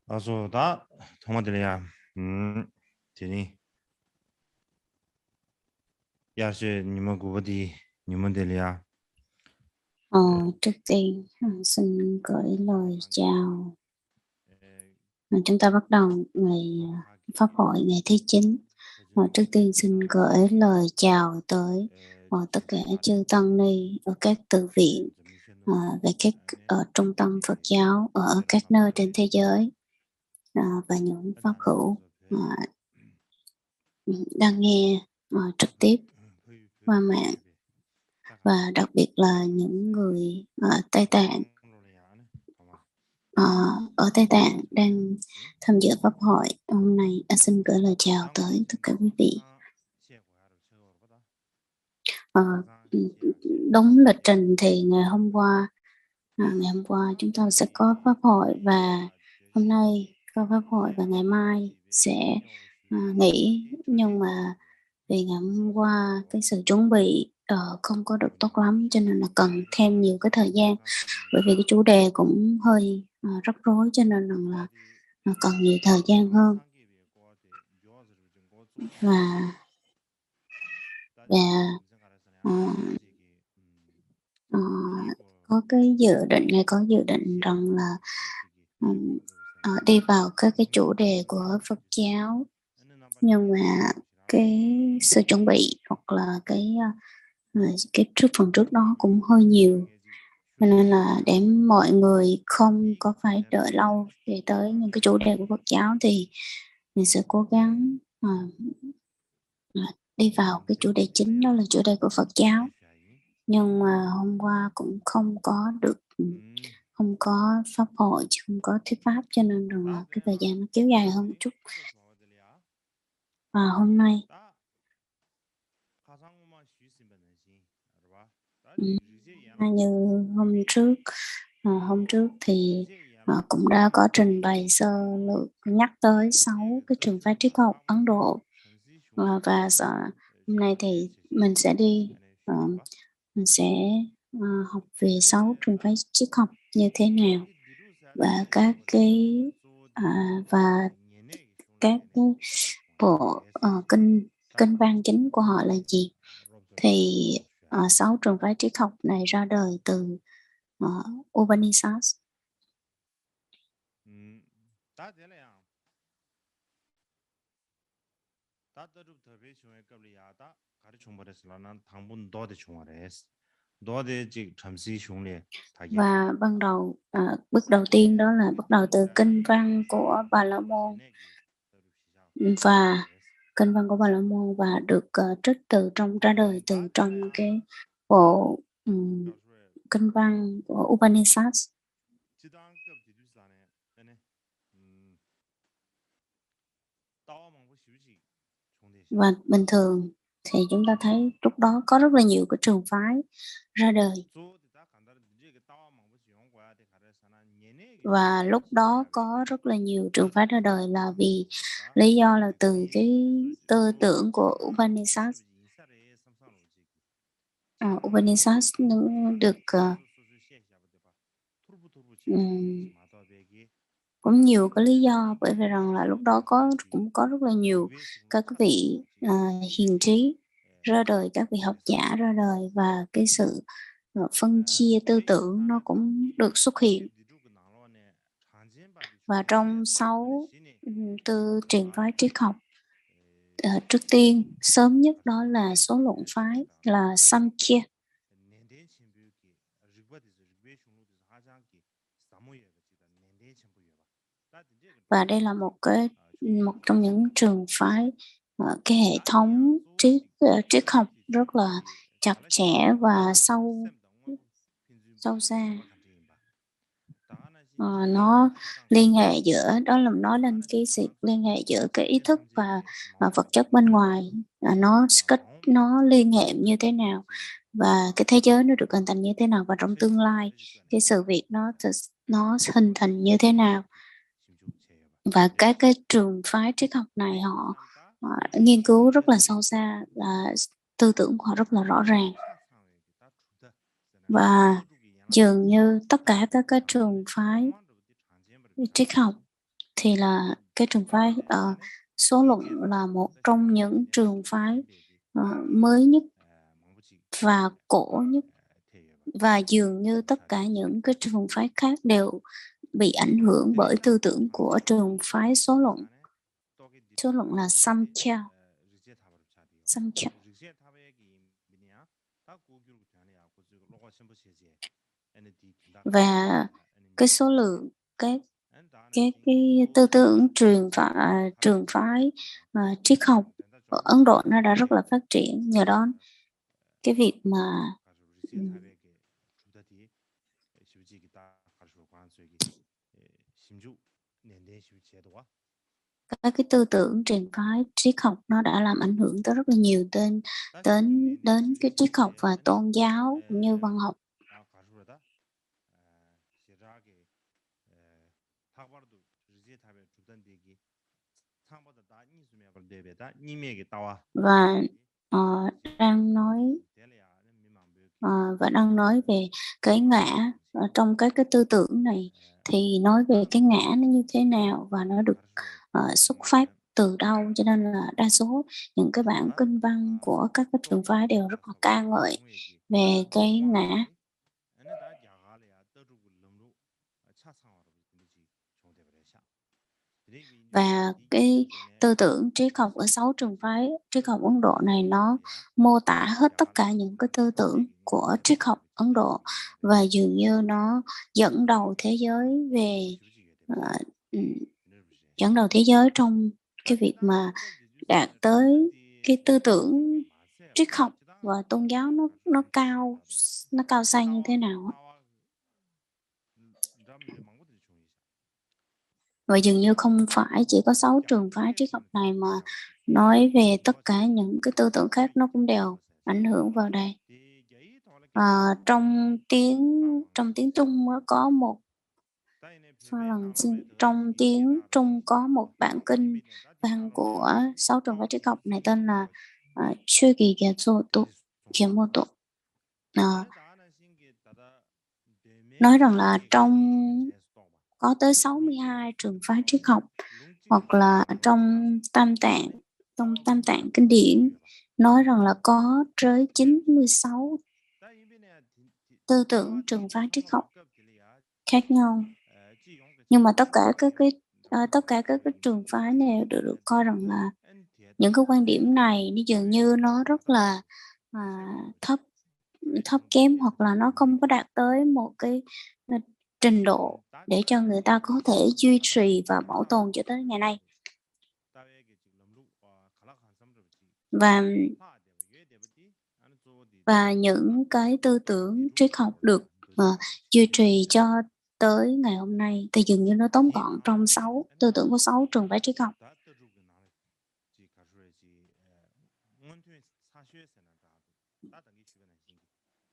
Also da 통화들이야. 되니. 야시 니们国的你们的呀. Trước tiên xin gửi lời chào. Chúng ta bắt đầu ngày Pháp hội ngày thứ 9. Trước tiên xin gửi lời chào tới tất cả chư tăng ni ở các tự viện, về các trung tâm Phật giáo ở các nơi trên thế giới, và những pháp hữu đang nghe trực tiếp qua mạng, và đặc biệt là những người Tây Tạng, ở Tây Tạng đang tham dự pháp hội hôm nay. Xin gửi lời chào tới tất cả quý vị. Đúng lịch trình thì ngày hôm qua chúng ta sẽ có pháp hội, và hôm nay có pháp hội và ngày mai sẽ nghỉ. Nhưng mà vì ngày hôm qua cái sự chuẩn bị không có được tốt lắm, cho nên là cần thêm nhiều cái thời gian, bởi vì cái chủ đề cũng hơi rắc rối, cho nên là cần nhiều thời gian hơn. Và có dự định rằng là đi vào các cái chủ đề của Phật giáo, nhưng mà cái sự chuẩn bị hoặc là cái phần trước đó cũng hơi nhiều, cho nên là để mọi người không có phải đợi lâu để tới những cái chủ đề của Phật giáo thì mình sẽ cố gắng đi vào cái chủ đề chính, đó là chủ đề của Phật giáo. Nhưng mà hôm qua cũng không có pháp hội, không có thuyết pháp, cho nên rằng là cái thời gian nó kéo dài hơn một chút. Và hôm nay như hôm trước thì cũng đã có trình bày sơ lược nhắc tới 6 cái trường phái triết học Ấn Độ, và hôm nay thì mình sẽ học về 6 trường phái triết học như thế nào, và các cái bộ kinh văn chính của họ là gì. Thì 6 trường phái triết học này ra đời từ Upanishads. Và bước đầu tiên đó là bắt đầu từ kinh văn của Bà La Môn, và được trích ra đời từ trong cái bộ kinh văn của Upanishads. Và bình thường thì chúng ta thấy lúc đó có rất là nhiều cái trường phái ra đời, và lúc đó có rất là nhiều trường phái ra đời là vì lý do là từ cái tư tưởng của Upanishads. Upanishads được cũng nhiều cái lý do, bởi vì rằng là lúc đó cũng có rất là nhiều các vị hiền trí ra đời, các vị học giả ra đời, và cái sự phân chia tư tưởng nó cũng được xuất hiện. Và trong 6 trường phái triết học, trước tiên sớm nhất đó là số luận phái, là Samkhya. Và đây là một trong những trường phái cái hệ thống triết học rất là chặt chẽ và sâu xa. Nó liên hệ giữa, đó là nói lên cái sự liên hệ giữa cái ý thức và vật chất bên ngoài, nó liên hệ như thế nào, và cái thế giới nó được hình thành như thế nào, và trong tương lai cái sự việc nó hình thành như thế nào. Và các cái trường phái triết học này họ nghiên cứu rất là sâu xa, là tư tưởng của họ rất là rõ ràng. Và dường như tất cả các cái trường phái triết học thì là cái trường phái số luận là một trong những trường phái mới nhất và cổ nhất, và dường như tất cả những cái trường phái khác đều bị ảnh hưởng bởi tư tưởng của trường phái số luận. Số luận là Samkhya. Samkhya. Và cái số lượng cái tư tưởng trường phái triết học ở Ấn Độ nó đã rất là phát triển, nhờ đó cái việc mà các cái tư tưởng truyền phái triết học nó đã làm ảnh hưởng tới rất là nhiều đến cái triết học và tôn giáo cũng như văn học. Và đang nói đang nói về cái ngã trong các cái tư tưởng này, thì nói về cái ngã nó như thế nào và nó được xuất phát từ đâu, cho nên là đa số những cái bản kinh văn của các cái trường phái đều rất là ca ngợi về cái ngã. Và cái tư tưởng triết học ở 6 trường phái triết học Ấn Độ này nó mô tả hết tất cả những cái tư tưởng của triết học Ấn Độ, và dường như nó dẫn đầu thế giới về dẫn đầu thế giới trong cái việc mà đạt tới cái tư tưởng triết học và tôn giáo nó cao xa như thế nào á. Và dường như không phải chỉ có 6 trường phái triết học này mà nói về tất cả những cái tư tưởng khác nó cũng đều ảnh hưởng vào đây. Trong tiếng Trung có một trong tiếng Trung có một bản kinh văn của 6 trường phái triết học này tên là Chugi Gyamoto. Nói rằng là có tới 62 trường phái triết học, hoặc là trong Tam Tạng kinh điển nói rằng là có tới 96 tư tưởng trường phái triết học khác nhau. Nhưng mà tất cả các cái trường phái này đều được coi rằng là những cái quan điểm này nó dường như nó rất là thấp thấp kém, hoặc là nó không có đạt tới một cái trình độ để cho người ta có thể duy trì và bảo tồn cho tới ngày nay. Và những cái tư tưởng triết học được duy trì cho tới ngày hôm nay thì dường như nó tóm gọn trong 6 tư tưởng của 6 trường phái triết học.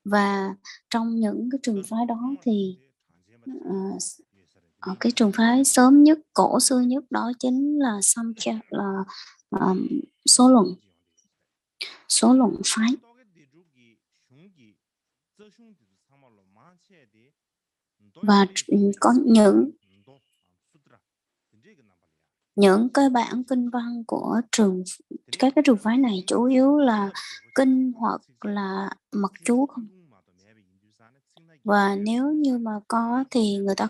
Và trong những cái trường phái đó thì ở cái trường phái sớm nhất, cổ xưa nhất đó chính là Samkhya, là số luận phái. Và có những cái bản kinh văn của các cái trường phái này chủ yếu là kinh hoặc là mật chú không. Và nếu như mà có thì người ta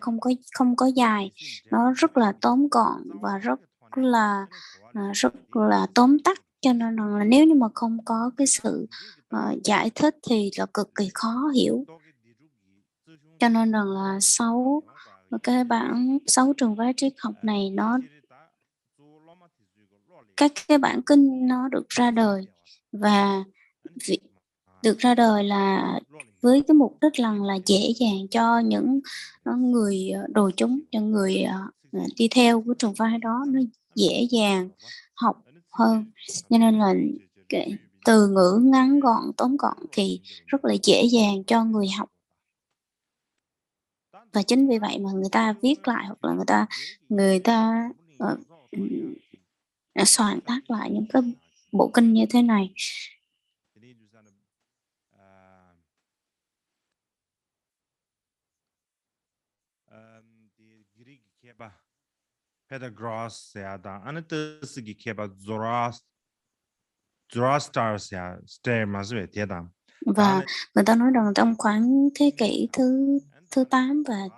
không có dài, nó rất là tóm gọn và rất là tóm tắt, cho nên là nếu như mà không có cái sự giải thích thì là cực kỳ khó hiểu. Cho nên rằng là sáu trường phái triết học này các cái bản kinh nó được ra đời, và được ra đời là với cái mục đích là dễ dàng cho những người đồ chúng, cho người đi theo của trường phái đó nó dễ dàng học hơn, cho nên là cái từ ngữ ngắn gọn tóm gọn thì rất là dễ dàng cho người học. Và chính vì vậy mà người ta viết lại, hoặc là người ta soạn tác lại những cái bộ kinh như thế này. Pedagros ya da ane tsugi keba Zoroaster ya stay mà sẽ thế đam. Và người ta nói rằng trong khoảng thế kỷ thứ thứ 8 và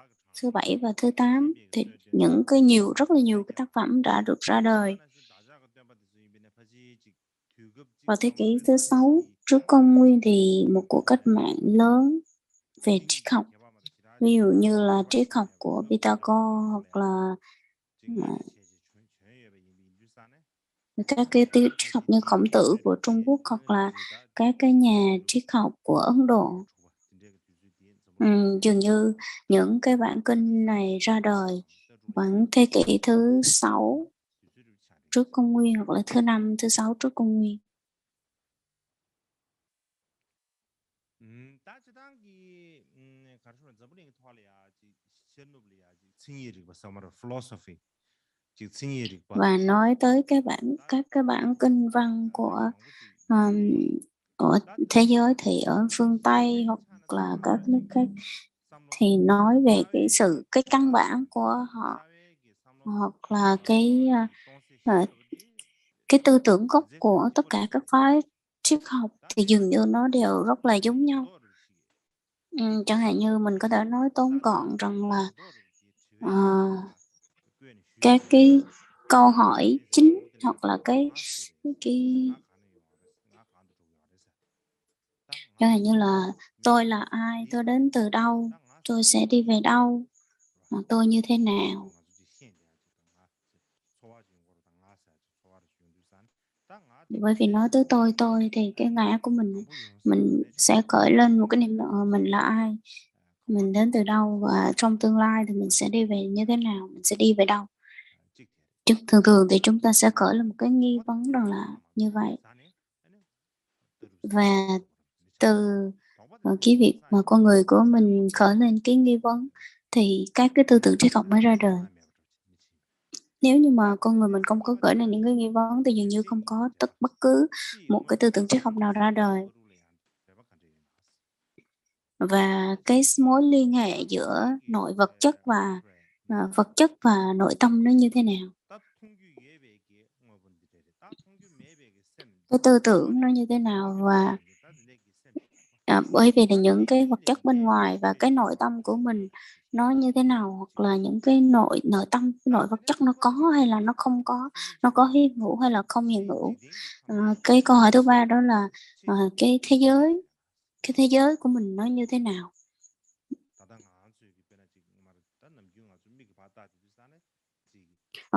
thứ 7 và thứ 8 thì những cái rất là nhiều cái tác phẩm đã được ra đời. Vào thế kỷ thứ 6 trước công nguyên thì một cuộc cách mạng lớn về triết học, ví dụ như là triết học của Pythagore hoặc là các cái triết học như Khổng Tử của Trung Quốc hoặc là các cái nhà triết học của Ấn Độ. Dường như những cái bản kinh này ra đời khoảng thế kỷ thứ 6 trước công nguyên hoặc là thứ 5, thứ 6 trước công nguyên. Và nói tới các cái bản kinh văn của ở thế giới thì ở phương Tây hoặc là các nước khác thì nói về cái căn bản của họ hoặc là cái tư tưởng gốc của tất cả các phái triết học thì dường như nó đều rất là giống nhau. Chẳng hạn như mình có thể nói tóm gọn rằng là các cái câu hỏi chính hoặc là cái chẳng hạn như là tôi là ai, tôi đến từ đâu, tôi sẽ đi về đâu, tôi như thế nào. Bởi vì nói tới tôi thì cái ngã của mình sẽ khởi lên một cái niềm mình là ai, mình đến từ đâu và trong tương lai thì mình sẽ đi về như thế nào, mình sẽ đi về đâu. Thường thường thì chúng ta sẽ khởi lên một cái nghi vấn rằng là như vậy. Và từ cái việc mà con người của mình khởi lên cái nghi vấn thì các cái tư tưởng triết học mới ra đời. Nếu như mà con người mình không có gửi lên những cái nghi vấn thì dường như không có bất cứ một cái tư tưởng triết học nào ra đời. Và cái mối liên hệ giữa vật chất và nội tâm nó như thế nào? Cái tư tưởng nó như thế nào và bởi vì là những cái vật chất bên ngoài và cái nội tâm của mình nó như thế nào hoặc là những cái nội tâm nội vật chất nó có hay là nó không có hiện hữu hay là không hiện hữu. Cái câu hỏi thứ ba đó là cái thế giới của mình nó như thế nào.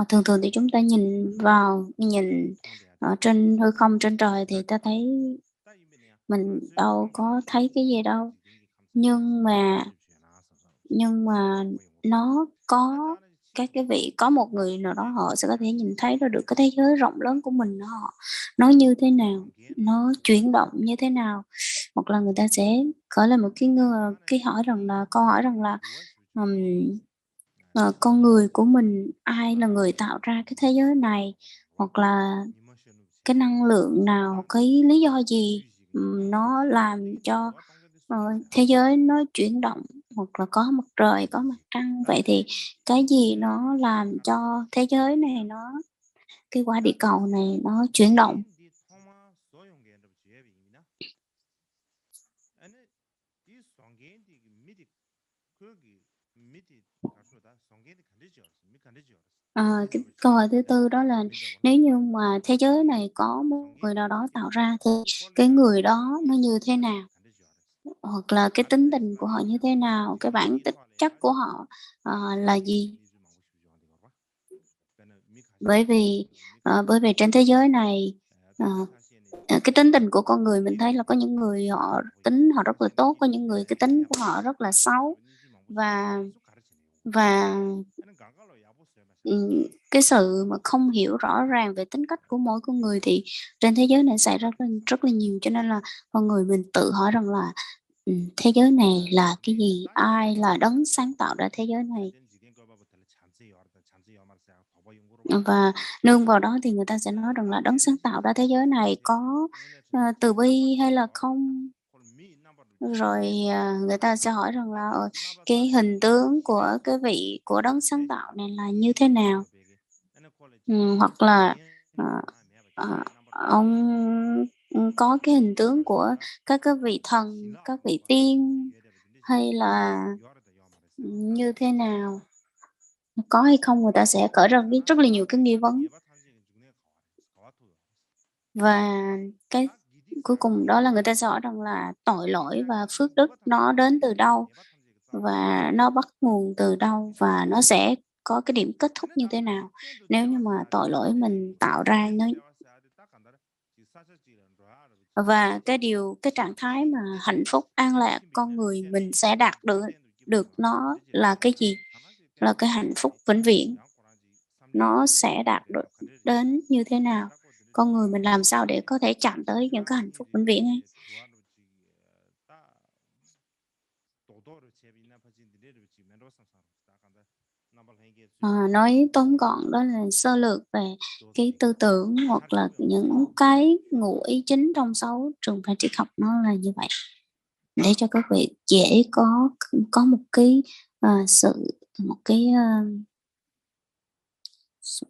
Thường thường thì chúng ta nhìn ở trên hư không trên trời thì ta thấy mình đâu có thấy cái gì đâu, nhưng mà nó có các cái vị, có một người nào đó họ sẽ có thể nhìn thấy ra được cái thế giới rộng lớn của mình nó như thế nào, nó chuyển động như thế nào, hoặc là người ta sẽ khởi lên một cái câu hỏi rằng là con người của mình ai là người tạo ra cái thế giới này, hoặc là cái năng lượng nào, cái lý do gì nó làm cho thế giới nó chuyển động, hoặc là có mặt trời, có mặt trăng. Vậy thì cái gì nó làm cho thế giới này cái quả địa cầu này nó chuyển động? Cái câu hỏi thứ tư đó là nếu như mà thế giới này có một người nào đó tạo ra thì cái người đó nó như thế nào? Hoặc là cái tính tình của họ như thế nào? Cái bản chất của họ là gì? Bởi vì trên thế giới này cái tính tình của con người mình thấy là có những người họ rất là tốt, có những người cái tính của họ rất là xấu. Và cái sự mà không hiểu rõ ràng về tính cách của mỗi con người thì trên thế giới này xảy ra rất là nhiều, cho nên là con người mình tự hỏi rằng là thế giới này là cái gì? Ai là đấng sáng tạo ra thế giới này? Và nương vào đó thì người ta sẽ nói rằng là đấng sáng tạo ra thế giới này có từ bi hay là không? Rồi người ta sẽ hỏi rằng là cái hình tướng của cái vị của đấng sáng tạo này là như thế nào? hoặc là ông có cái hình tướng của các cái vị thần, các vị tiên, hay là như thế nào, có hay không, người ta sẽ khởi ra rất là nhiều cái nghi vấn. Và cái cuối cùng đó là người ta sẽ hỏi rằng là tội lỗi và phước đức nó đến từ đâu, và nó bắt nguồn từ đâu, và nó sẽ có cái điểm kết thúc như thế nào nếu như mà tội lỗi mình tạo ra nó. Và cái trạng thái mà hạnh phúc an lạc con người mình sẽ đạt được nó là cái gì? Là cái hạnh phúc vĩnh viễn. Nó sẽ đạt được đến như thế nào? Con người mình làm sao để có thể chạm tới những cái hạnh phúc vĩnh viễn ấy? Nói tóm gọn đó là sơ lược về cái tư tưởng hoặc là những cái ngụ ý chính trong 6 trường phái triết học, nó là như vậy, để cho các vị dễ có một cái một cái sự-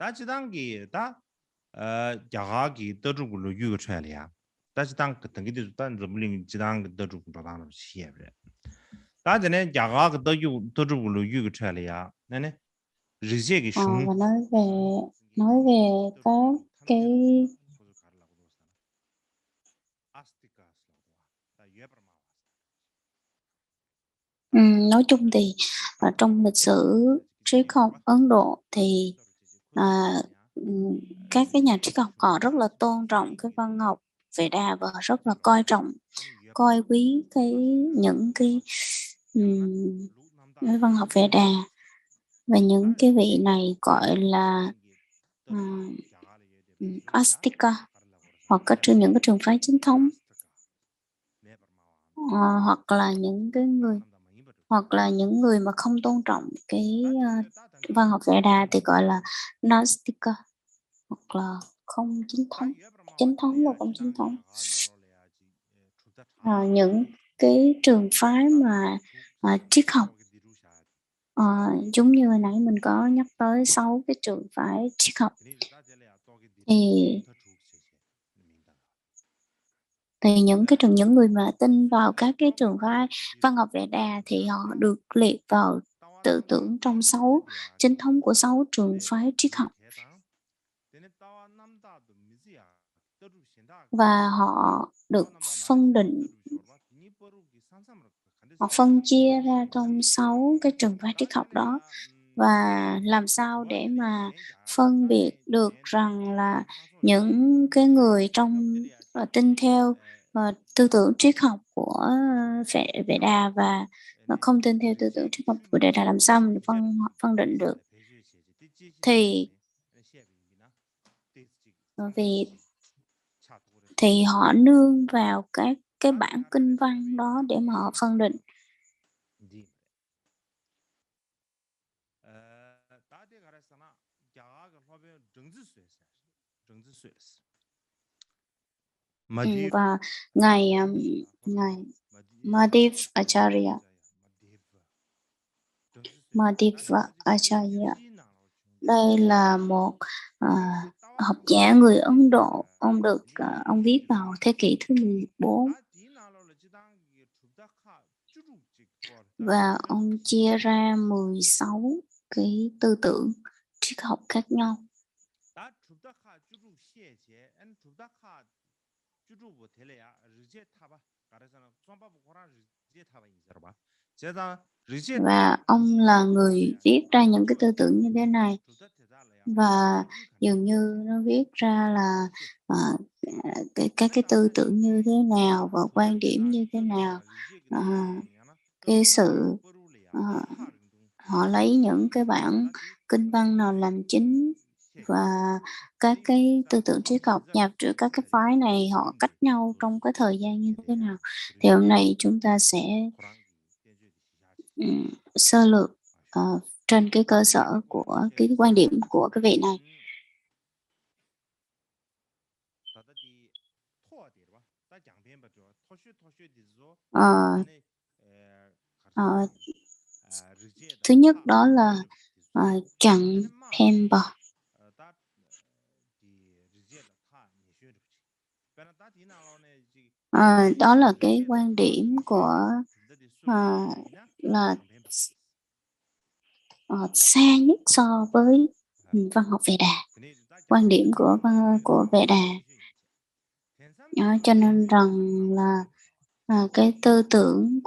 다지단기 다 야가기 떠주고로 유가 쳐야리야. 다지단 그 등기도 단 점링 지단 떠주고 바다는 시에브레. 다전에 야가가 떠주고로 유가 쳐야리야. 네네. 리제기 ờ, 슝. và nói về các cái nói chung thì trong lịch sử triết học Ấn Độ thì à, các cái nhà triết học họ rất là tôn trọng cái văn học Veda, và rất là coi quý những cái văn học Veda, và những cái vị này gọi là Astika, hoặc những cái trường phái chính thống, hoặc là những người mà không tôn trọng cái văn học Veda thì gọi là Nastika, hoặc là không chính thống và không chính thống. Những cái trường phái mà triết học giống như hồi nãy mình có nhắc tới 6 cái trường phái triết học, thì những người mà tin vào các cái trường phái văn học Veda thì họ được liệt vào tự tưởng trong 6 chính thống của 6 trường phái triết học, và họ được phân chia ra trong 6 cái trường phái triết học đó. Và làm sao để mà phân biệt được rằng là những cái người tin theo tư tưởng triết học của Vệ Đà và không tin theo tư tưởng triết học của Vệ Đà, làm sao mình phân định được? Thì họ nương vào cái bản kinh văn đó để mà họ phân định. Và ngài Madhva Acharya, đây là một học giả người Ấn Độ. Ông viết vào thế kỷ thứ 14, và ông chia ra 16 cái tư tưởng triết học khác nhau. Và ông là người viết ra những cái tư tưởng như thế này, và dường như nó viết ra là các cái tư tưởng như thế nào và quan điểm như thế nào, cái sự họ lấy những cái bản kinh văn nào làm chính, và các cái tư tưởng triết học nhập giữa các cái phái này họ cách nhau trong cái thời gian như thế nào. Thì hôm nay chúng ta sẽ sơ lược trên cái cơ sở của cái quan điểm của cái vị này. Ờ, Thứ nhất đó là Trần Pemba. Đó là cái quan điểm của là xa nhất so với văn học Vệ Đà, quan điểm của Vệ Đà. Cho nên rằng là cái tư tưởng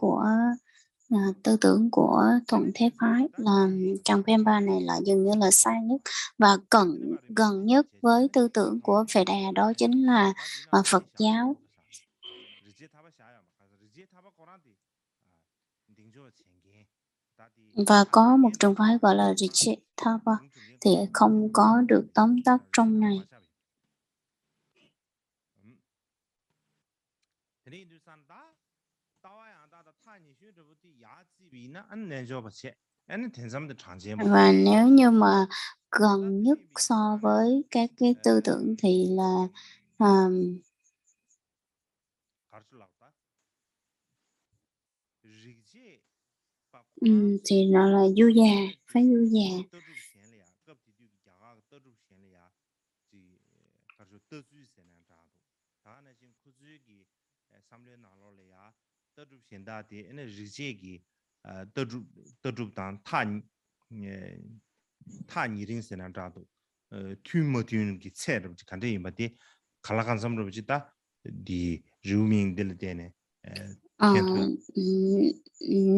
của Thuận Thế Phái là Trần Pemba này là dường như là sai nhất và gần nhất với tư tưởng của Vệ Đà, đó chính là Phật giáo. Và có một trường phái gọi là Richithapa thì không có được tóm tắt trong này. Và nếu như mà gần nhất so với các cái tư tưởng thì là thì nó là Du Già, phái Du Già.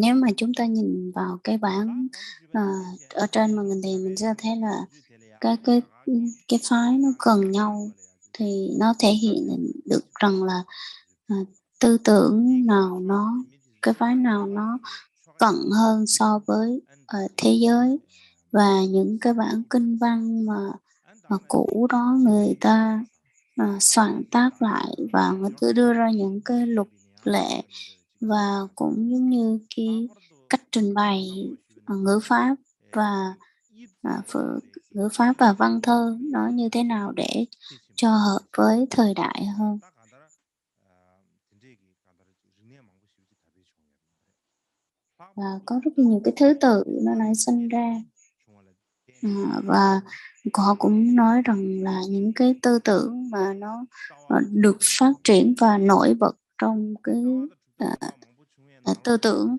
Nếu mà chúng ta nhìn vào cái bảng ở trên màn hình thì mình sẽ thấy là cái phái nó gần nhau thì nó thể hiện được rằng là tư tưởng nào cái phái nào nó cận hơn so với thế giới, và những cái bản kinh văn mà cũ đó người ta soạn tác lại và người ta đưa ra những cái luật lệ và cũng giống như cái cách trình bày ngữ pháp và văn thơ nó như thế nào để cho hợp với thời đại hơn. Và có rất nhiều cái thứ tự nó nảy sinh ra, và họ cũng nói rằng là những cái tư tưởng mà nó được phát triển và nổi bật trong cái tư tưởng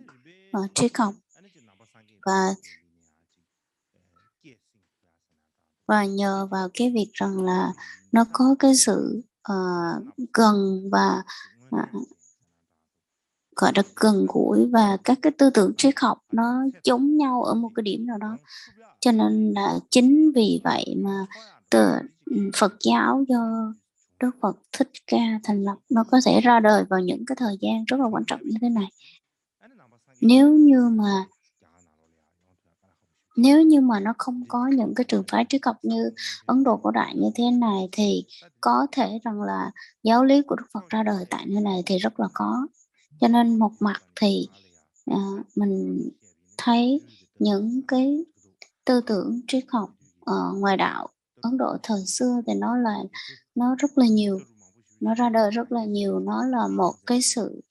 triết học và nhờ vào cái việc rằng là nó có cái sự gần và gọi là gần gũi, và các cái tư tưởng triết học nó giống nhau ở một cái điểm nào đó, cho nên là chính vì vậy mà Phật giáo do Đức Phật Thích Ca thành lập nó có thể ra đời vào những cái thời gian rất là quan trọng như thế này. Nếu như mà nó không có những cái trường phái triết học như Ấn Độ cổ đại như thế này thì có thể rằng là giáo lý của Đức Phật ra đời tại nơi này thì rất là khó. Cho nên một mặt thì mình thấy những cái tư tưởng triết học ngoài đạo Ấn Độ thời xưa thì nó rất là nhiều, nó ra đời rất là nhiều, nó là một cái sự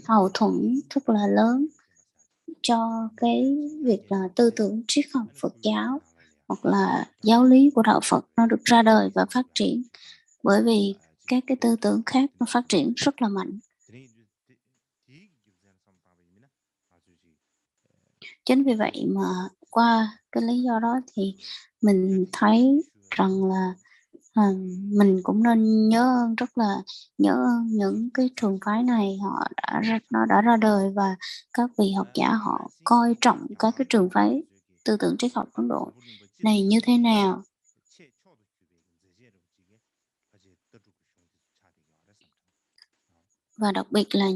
hậu thuẫn rất là lớn cho cái việc là tư tưởng triết học Phật giáo hoặc là giáo lý của đạo Phật nó được ra đời và phát triển, bởi vì các cái tư tưởng khác nó phát triển rất là mạnh. Chính vì vậy mà qua cái lý do đó thì mình thấy rằng là mình cũng nên rất là nhớ ơn những cái trường phái này, nó đã ra đời và các vị học giả họ coi trọng các cái trường phái tư tưởng triết học Ấn Độ này như thế nào. Và đặc biệt là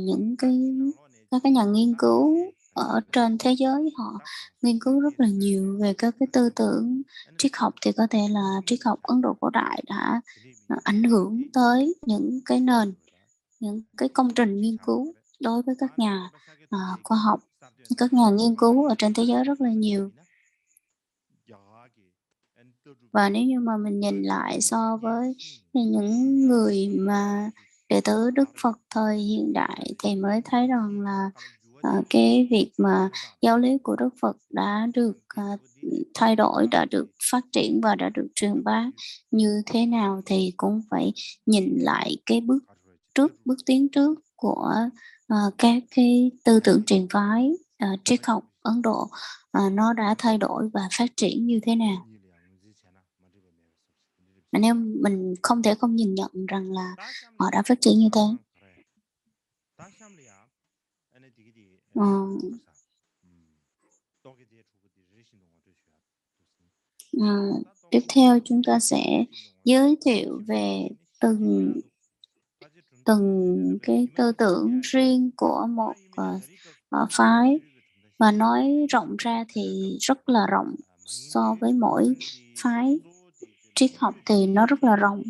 các cái nhà nghiên cứu ở trên thế giới họ nghiên cứu rất là nhiều về các cái tư tưởng triết học, thì có thể là triết học Ấn Độ cổ đại đã ảnh hưởng tới những cái công trình nghiên cứu đối với các nhà khoa học, các nhà nghiên cứu ở trên thế giới rất là nhiều. Và nếu như mà mình nhìn lại so với những người mà đệ tử Đức Phật thời hiện đại thì mới thấy rằng là cái việc mà giáo lý của Đức Phật đã được thay đổi, đã được phát triển và đã được truyền bá như thế nào, thì cũng phải nhìn lại cái bước tiến trước của các cái tư tưởng truyền phái triết học Ấn Độ, nó đã thay đổi và phát triển như thế nào. Nếu mình không thể không nhìn nhận rằng là họ đã phát triển như thế. Tiếp theo chúng ta sẽ giới thiệu về từng cái tư tưởng riêng của một phái, và nói rộng ra thì rất là rộng. So với mỗi phái triết học thì nó rất là rộng.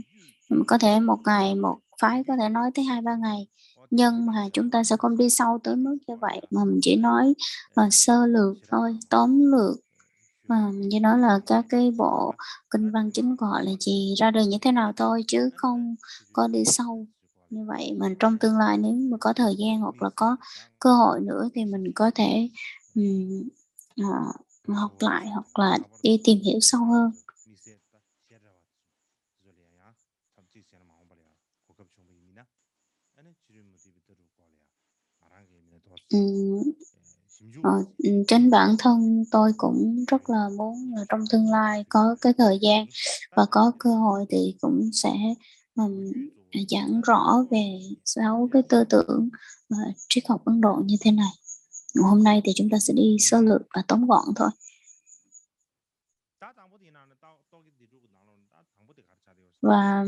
Có thể một ngày một phái có thể nói tới 2-3 ngày, nhưng mà chúng ta sẽ không đi sâu tới mức như vậy, mà mình chỉ nói sơ lược thôi, tóm lược. Mình chỉ nói là các cái bộ kinh văn chính của họ là gì, ra đời như thế nào thôi, chứ không có đi sâu như vậy. Mà trong tương lai nếu mà có thời gian hoặc là có cơ hội nữa thì mình có thể học lại hoặc là đi tìm hiểu sâu hơn. Trên bản thân tôi cũng rất là muốn là trong tương lai có cái thời gian và có cơ hội thì cũng sẽ giảng rõ về 6 cái tư tưởng triết học Ấn Độ như thế này. Hôm nay thì chúng ta sẽ đi sơ lược và tóm gọn thôi. Và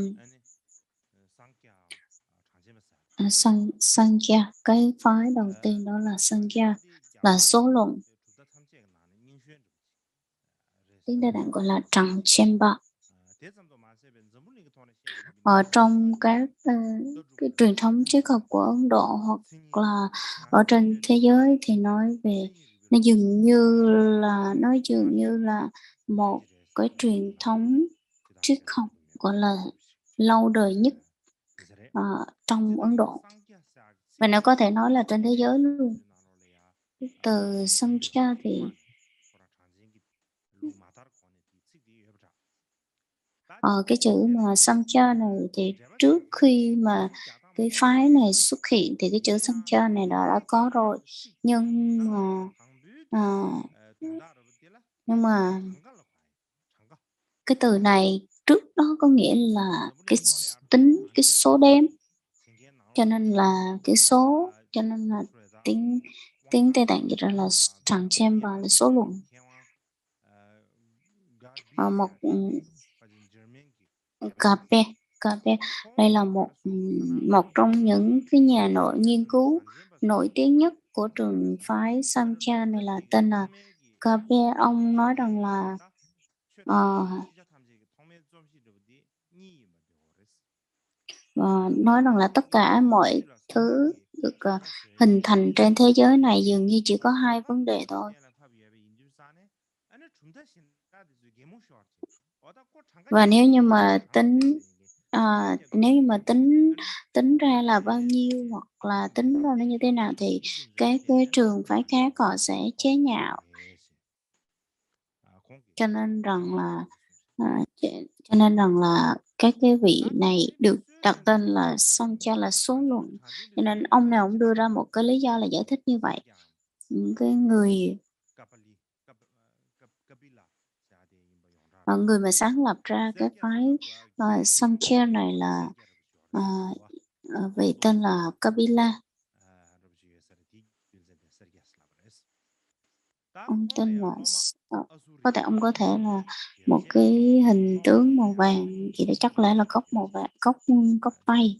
Sankhya, cái phái đầu tiên đó là Sankhya, là số luận. Tiếng Tây Tạng gọi là Trăng Chemba. Ở trong các cái truyền thống triết học của Ấn Độ hoặc là ở trên thế giới thì nói về nó dường như là một cái truyền thống triết học gọi là lâu đời nhất trong Ấn Độ. Và nó có thể nói là trên thế giới luôn. Từ Samkhya thì cái chữ mà Samkhya này thì trước khi mà cái phái này xuất hiện thì cái chữ Samkhya này đã có rồi, nhưng mà cái từ này trước đó có nghĩa là cái số đếm, cho nên là cái số, cho nên là tiếng Tây Tạng dịch ra là Tràng Chamber là số luận. Một KP đây là một trong những cái nhà nghiên cứu nổi tiếng nhất của trường phái Samkhya này, là tên là KP. Ông nói rằng là tất cả mọi thứ được hình thành trên thế giới này dường như chỉ có 2 vấn đề thôi. Và nếu như mà tính ra là bao nhiêu hoặc là tính ra nó như thế nào thì các cái trường phái khác họ sẽ chế nhạo. Cho nên rằng là các cái vị này được đặt tên là Sankhya là số luận. Cho nên ông nào cũng đưa ra một cái lý do là giải thích như vậy. Những cái người mà sáng lập ra cái phái Samkhya này là vị tên là Kapila. Ông tên là có thể ông có thể là một cái hình tướng màu vàng gì đó, chắc lẽ là cốc màu vàng, cốc bay.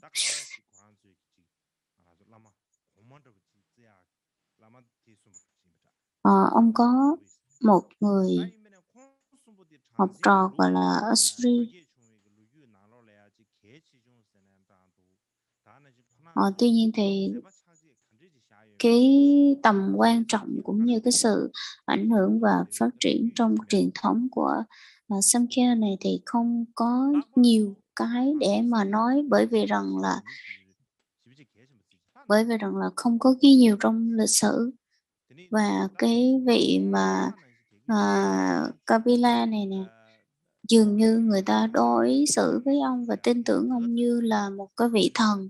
Ông có một người học trò gọi là Asri. Tuy nhiên thì cái tầm quan trọng cũng như cái sự ảnh hưởng và phát triển trong truyền thống của Samkhya này thì không có nhiều cái để mà nói, bởi vì rằng là bởi vì rằng là không có ghi nhiều trong lịch sử. Và cái vị mà Kapila này nè, dường như người ta đối xử với ông và tin tưởng ông như là một cái vị thần,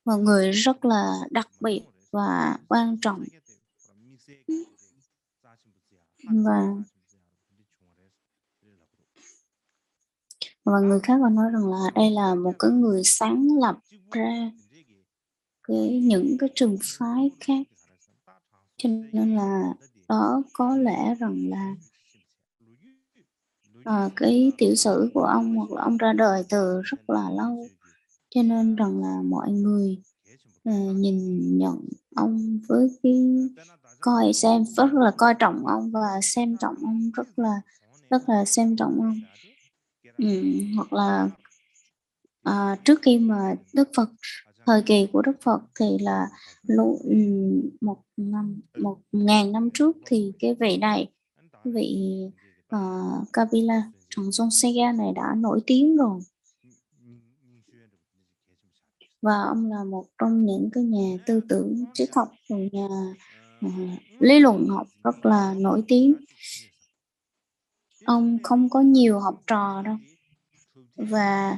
một người rất là đặc biệt và quan trọng. Và người khác còn nói rằng là đây là một cái người sáng lập ra những cái trường phái khác, cho nên là đó có lẽ rằng là cái tiểu sử của ông, hoặc là ông ra đời từ rất là lâu, cho nên rằng là mọi người nhìn nhận ông với cái xem rất là coi trọng ông và xem trọng ông, rất là xem trọng ông. Hoặc là trước khi mà Đức Phật, thời kỳ của Đức Phật thì là 1.000 năm trước, thì cái vị này, vị Kapila Trần này đã nổi tiếng rồi, và ông là một trong những cái nhà tư tưởng triết học, nhà lý luận học rất là nổi tiếng. Ông không có nhiều học trò đâu, và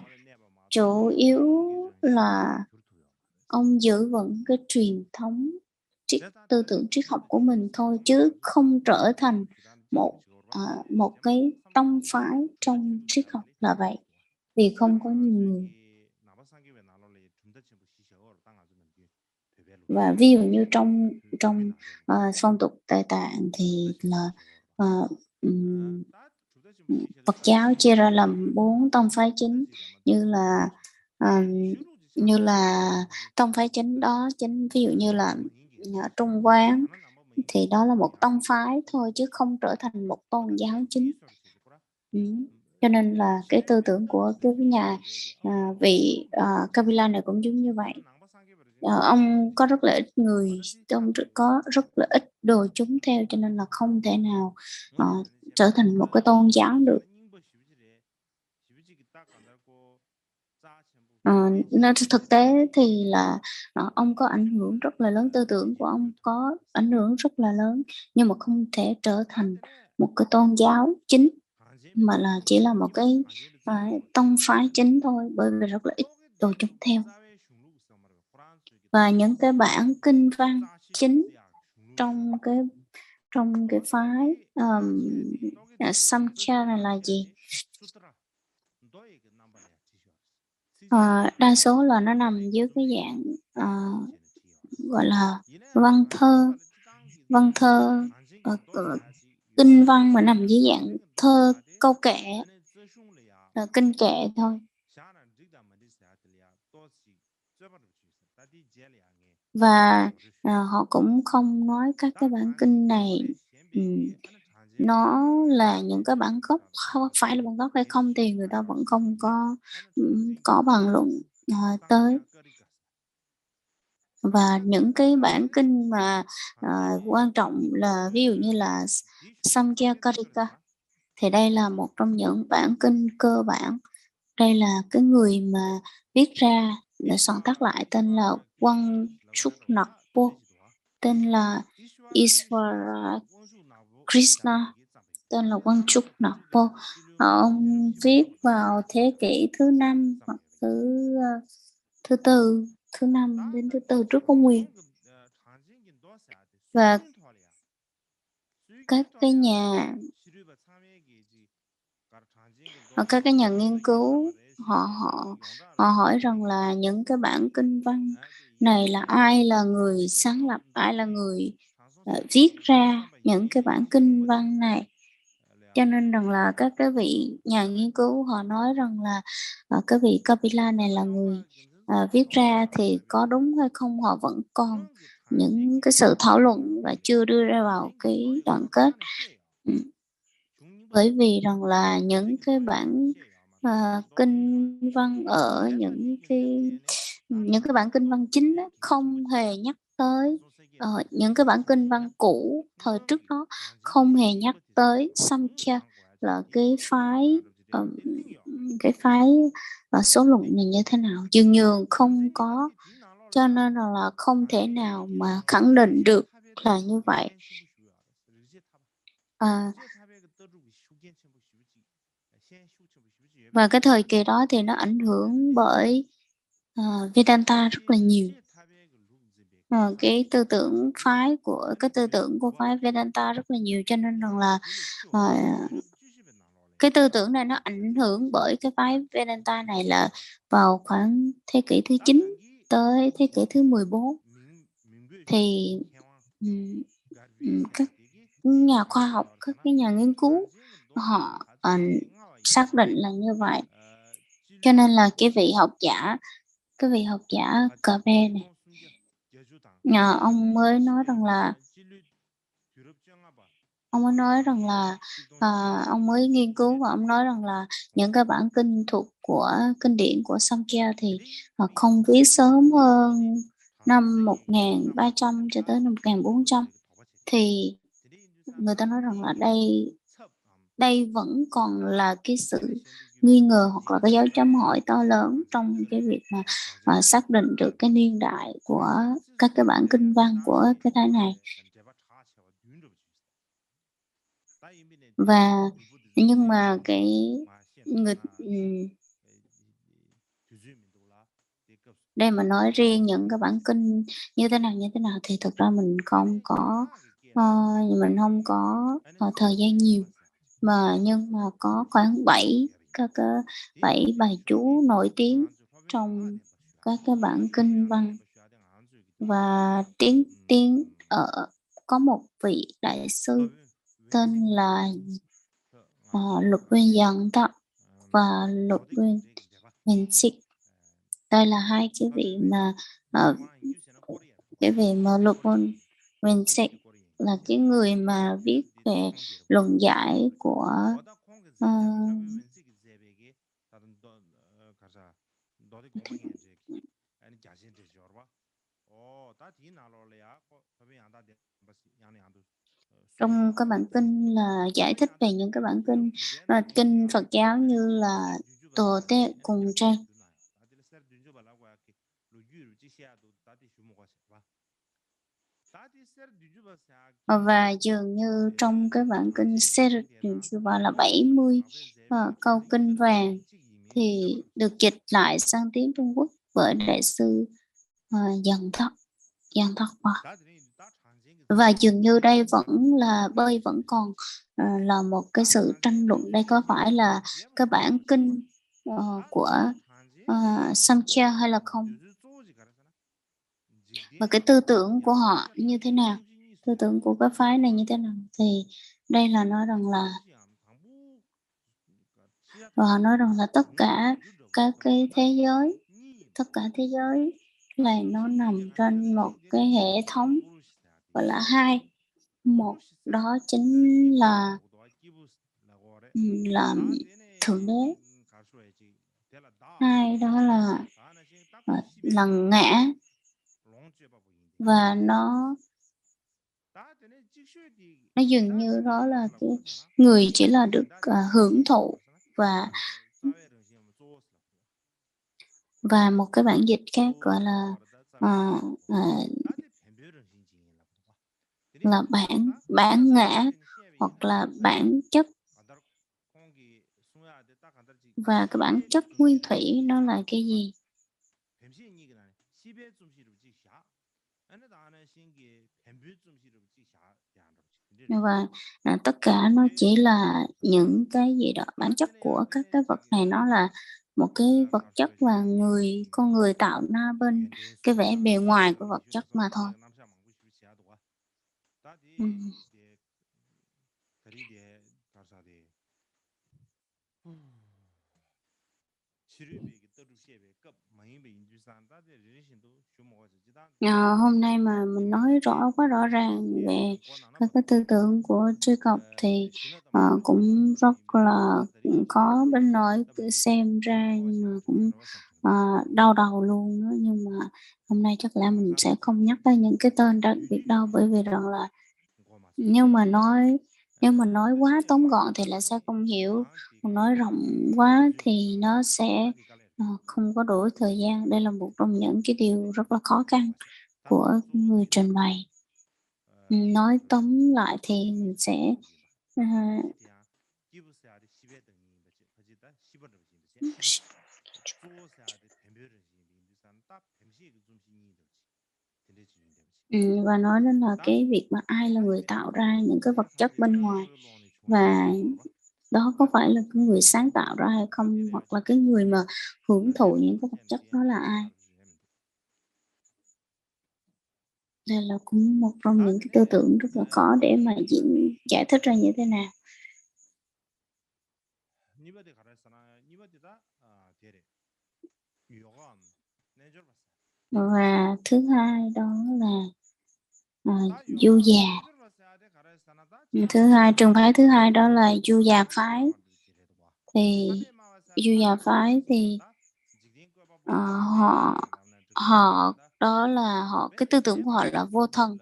chủ yếu là ông giữ vững cái truyền thống tư tưởng triết học của mình thôi, chứ không trở thành một cái tông phái trong triết học, là vậy, vì không có nhiều người. Và ví dụ như trong phong tục Tây Tạng thì là Phật giáo chia ra làm 4 tông phái chính, như là tông phái chính đó, ví dụ như là Trung Quán thì đó là một tông phái thôi, chứ không trở thành một tôn giáo chính. Cho nên là cái tư tưởng của cái nhà vị Kapila này cũng giống như vậy. Ông có rất là ít người, ông có rất là ít đồ chúng theo, cho nên là không thể nào trở thành một cái tôn giáo được. Nên thực tế thì là ông có ảnh hưởng rất là lớn, tư tưởng của ông có ảnh hưởng rất là lớn, nhưng mà không thể trở thành một cái tôn giáo chính, mà là chỉ là một cái tông phái chính thôi, bởi vì rất là ít đồ chúng theo. Và những cái bản kinh văn chính trong cái phái Samkhya này là gì? Đa số là nó nằm dưới cái dạng gọi là văn thơ, kinh văn mà nằm dưới dạng thơ câu kệ, kinh kệ thôi. Và họ cũng không nói các cái bản kinh này nó là những cái bản gốc, không phải là bản gốc hay không thì người ta vẫn không có bàn luận tới. Và những cái bản kinh mà quan trọng là ví dụ như là Samkhya-karika, thì đây là một trong những bản kinh cơ bản. Đây là cái người mà viết ra, để soạn tác lại, tên là Wangchuk-nakpo, tên là Isvara Krishna, tên là Wangchuk-nakpo. Ông viết vào thế kỷ thứ 5 hoặc thứ tư, thứ 5 đến thứ 4 trước Công nguyên. Và các cái nhà nghiên cứu họ hỏi rằng là những cái bản kinh văn này là ai là người sáng lập, ai là người viết ra những cái bản kinh văn này. Cho nên rằng là các cái vị nhà nghiên cứu họ nói rằng là cái vị Kapila này là người viết ra, thì có đúng hay không họ vẫn còn những cái sự thảo luận và chưa đưa ra vào cái đoạn kết. Bởi vì rằng là những cái bản kinh văn ở những cái bản kinh văn chính đó, không hề nhắc tới những cái bản kinh văn cũ thời trước đó, không hề nhắc tới Samkhya là cái phái số luận này như thế nào, dường như không có Cho nên là không thể nào mà khẳng định được là như vậy. Và cái thời kỳ đó thì nó ảnh hưởng bởi Vedanta rất là nhiều. Cái tư tưởng của phái Vedanta rất là nhiều, cho nên rằng là cái tư tưởng này nó ảnh hưởng bởi cái phái Vedanta này là vào khoảng thế kỷ thứ 9 tới thế kỷ thứ 14 thì các nhà khoa học, các cái nhà nghiên cứu họ xác định là như vậy. Cho nên là cái vị học giả Kabe này, ông mới nói rằng là ông mới nghiên cứu và ông nói rằng là những cái bản kinh thuộc của kinh điển của Samkhya thì không viết sớm hơn năm 1300 cho tới năm 1400 thì người ta nói rằng là đây vẫn còn là cái sự nghi ngờ hoặc là cái dấu chấm hỏi to lớn trong cái việc mà xác định được cái niên đại của các cái bản kinh văn của cái thái này. Và nhưng mà đây mà nói riêng những cái bản kinh như thế nào thì thực ra mình không có thời gian nhiều, nhưng mà có khoảng 7 bài chú nổi tiếng trong các cái bản kinh văn. Và có một vị đại sư tên là Lục Uyên Dần đó và Lục Uyên Sik. Đây là hai cái vị mà Lục Uyên Sik là cái người mà viết về luận giải của trong các bản kinh là giải thích về những cái bản kinh Phật giáo như là Tổ Tê cùng Trang. Và dường như trong cái bản kinh Serjuva là 70 câu kinh vàng thì được dịch lại sang tiếng Trung Quốc bởi đại sư Dần Thất và dường như đây vẫn còn là một cái sự tranh luận, đây có phải là cái bản kinh của Samkhya hay là không, và cái tư tưởng của họ như thế nào, tư tưởng của cái phái này như thế nào. Thì đây là nói rằng là họ nói rằng là tất cả các cái thế giới là nó nằm trên một cái hệ thống gọi là hai. Một đó chính là thượng đế, hai đó là ngã, và nó dường như đó là cái người chỉ là được hưởng thụ, và một cái bản dịch khác gọi là bản ngã hoặc là bản chất. Và cái bản chất nguyên thủy nó là cái gì? Và tất cả nó chỉ là những cái gì đó, bản chất của các cái vật này nó là một cái vật chất và con người tạo ra bên cái vẻ bề ngoài của vật chất mà thôi. Hôm nay mà mình nói quá rõ ràng về các cái tư tưởng của Truy Cập thì cũng rất là khó bên nói xem ra, nhưng mà cũng đau đầu luôn đó. Nhưng mà hôm nay chắc là mình sẽ không nhắc tới những cái tên đặc biệt đâu, bởi vì rằng là nếu mà nói quá tóm gọn thì là sẽ không hiểu, còn nói rộng quá thì nó sẽ không có đủ thời gian. Đây là một trong những cái điều rất là khó khăn của người trình bày. Nói tóm lại thì mình sẽ và nói đến là cái việc mà ai là người tạo ra những cái vật chất bên ngoài, và đó có phải là cái người sáng tạo ra hay không, hoặc là cái người mà hưởng thụ những cái vật chất đó là ai. Đây là cũng một trong những cái tư tưởng rất là khó để mà giải thích ra như thế nào. Và thứ hai đó là du già. Thứ hai, trường phái thứ hai đó là du già phái. Thì du già phái thì họ đó là họ, cái tư tưởng của họ là vô thần,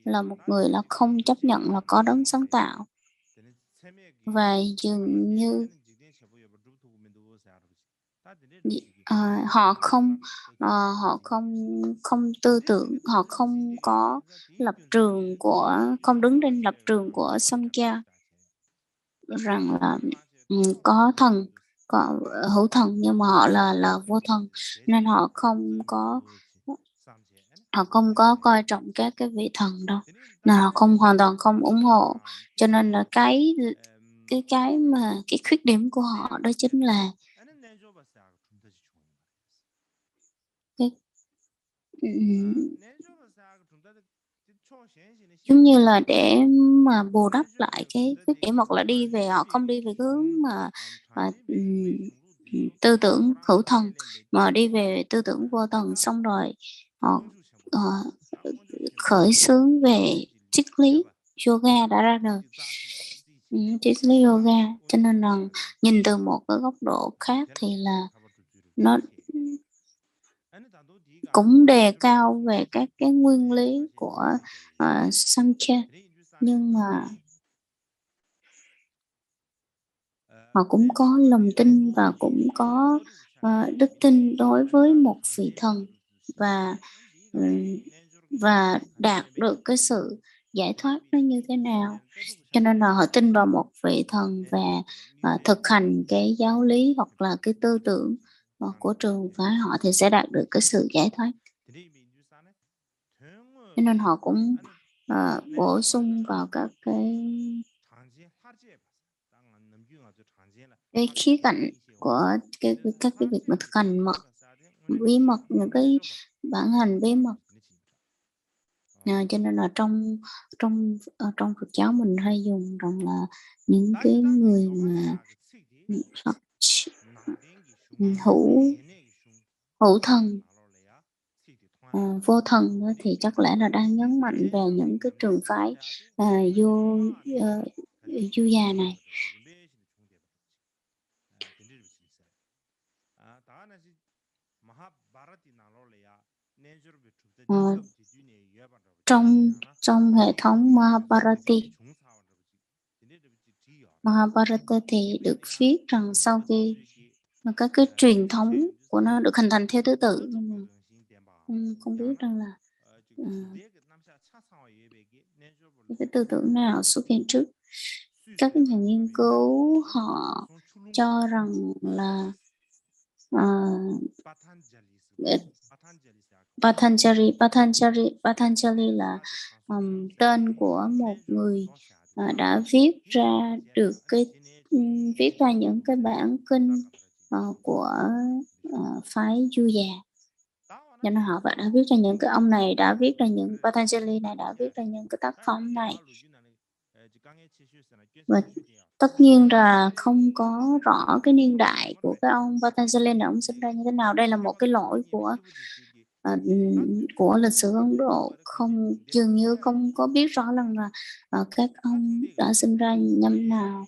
là một người là không chấp nhận là có đấng sáng tạo, và dường như họ không tư tưởng, họ không có lập trường của, không đứng trên lập trường của Samkhya rằng là có thần, có hữu thần, nhưng mà họ là vô thần, nên họ không có coi trọng các cái vị thần đâu, nên họ hoàn toàn không ủng hộ. Cho nên là cái mà cái khuyết điểm của họ đó chính là cái giống như là để mà bù đắp lại cái khuyết điểm, hoặc là đi về, họ không đi về cái hướng mà tư tưởng hữu thần, mà đi về tư tưởng vô thần, xong rồi họ khởi xướng về triết lý yoga đã ra đời. Triết lý yoga, cho nên là nhìn từ một cái góc độ khác thì là nó cũng đề cao về các cái nguyên lý của Samkhya, nhưng mà họ cũng có lòng tin và cũng có đức tin đối với một vị thần, và đạt được cái sự giải thoát nó như thế nào. Cho nên là họ tin vào một vị thần và thực hành cái giáo lý hoặc là cái tư tưởng của trường phái họ thì sẽ đạt được cái sự giải thoát. Cho nên họ cũng bổ sung vào các cái khía cạnh của các cái việc mà thực hành bí mật, những cái bản hành bí mật. Cho nên là trong Phật giáo mình hay dùng rằng là những cái người mà Phật hữu thần, vô thần thì chắc lẽ là đang nhấn mạnh về những cái trường phái du già này. Trong hệ thống Mahabharata thì được viết rằng sau khi mà các cái truyền thống của nó được hình thành theo thứ tự, nhưng mà không biết rằng là cái tư tưởng nào xuất hiện trước. Các nhà nghiên cứu họ cho rằng là Patanjali là tên của một người đã viết ra những cái bản kinh của phái Du già. Cho nên họ đã viết ra những cái ông này đã viết ra những Patanjali này đã viết ra những cái tác phẩm này. Và tất nhiên là không có rõ cái niên đại của cái ông Patanjali này, ông sinh ra như thế nào. Đây là một cái lỗi của lịch sử Ấn Độ, dường như không có biết rõ rằng là các ông đã sinh ra năm nào,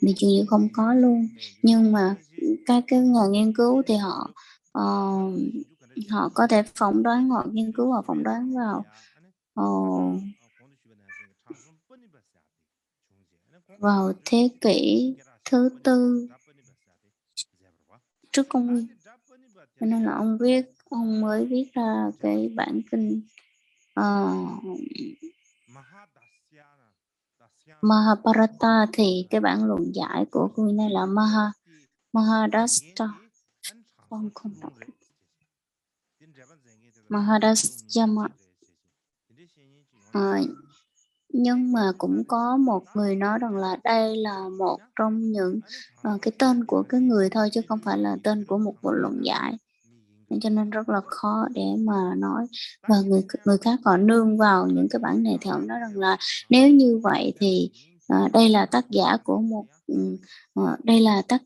thì dường như không có luôn. Nhưng mà các cái nhà nghiên cứu thì họ có thể phỏng đoán, họ nghiên cứu, họ phỏng đoán vào thế kỷ thứ 4 trước công nguyên. Cho nên là ông mới viết ra cái bản kinh Mahabharata. Thì cái bản luận giải của người này là Mahadasta. Con không đọc được. Mahadasjama. Nhưng mà cũng có một người nói rằng là đây là một trong những cái tên của cái người thôi, chứ không phải là tên của một bộ luận giải, cho nên rất là khó để mà nói. Và người khác họ nương vào những cái bản này thì họ nói rằng là nếu như vậy thì đây là tác giả của đây là tác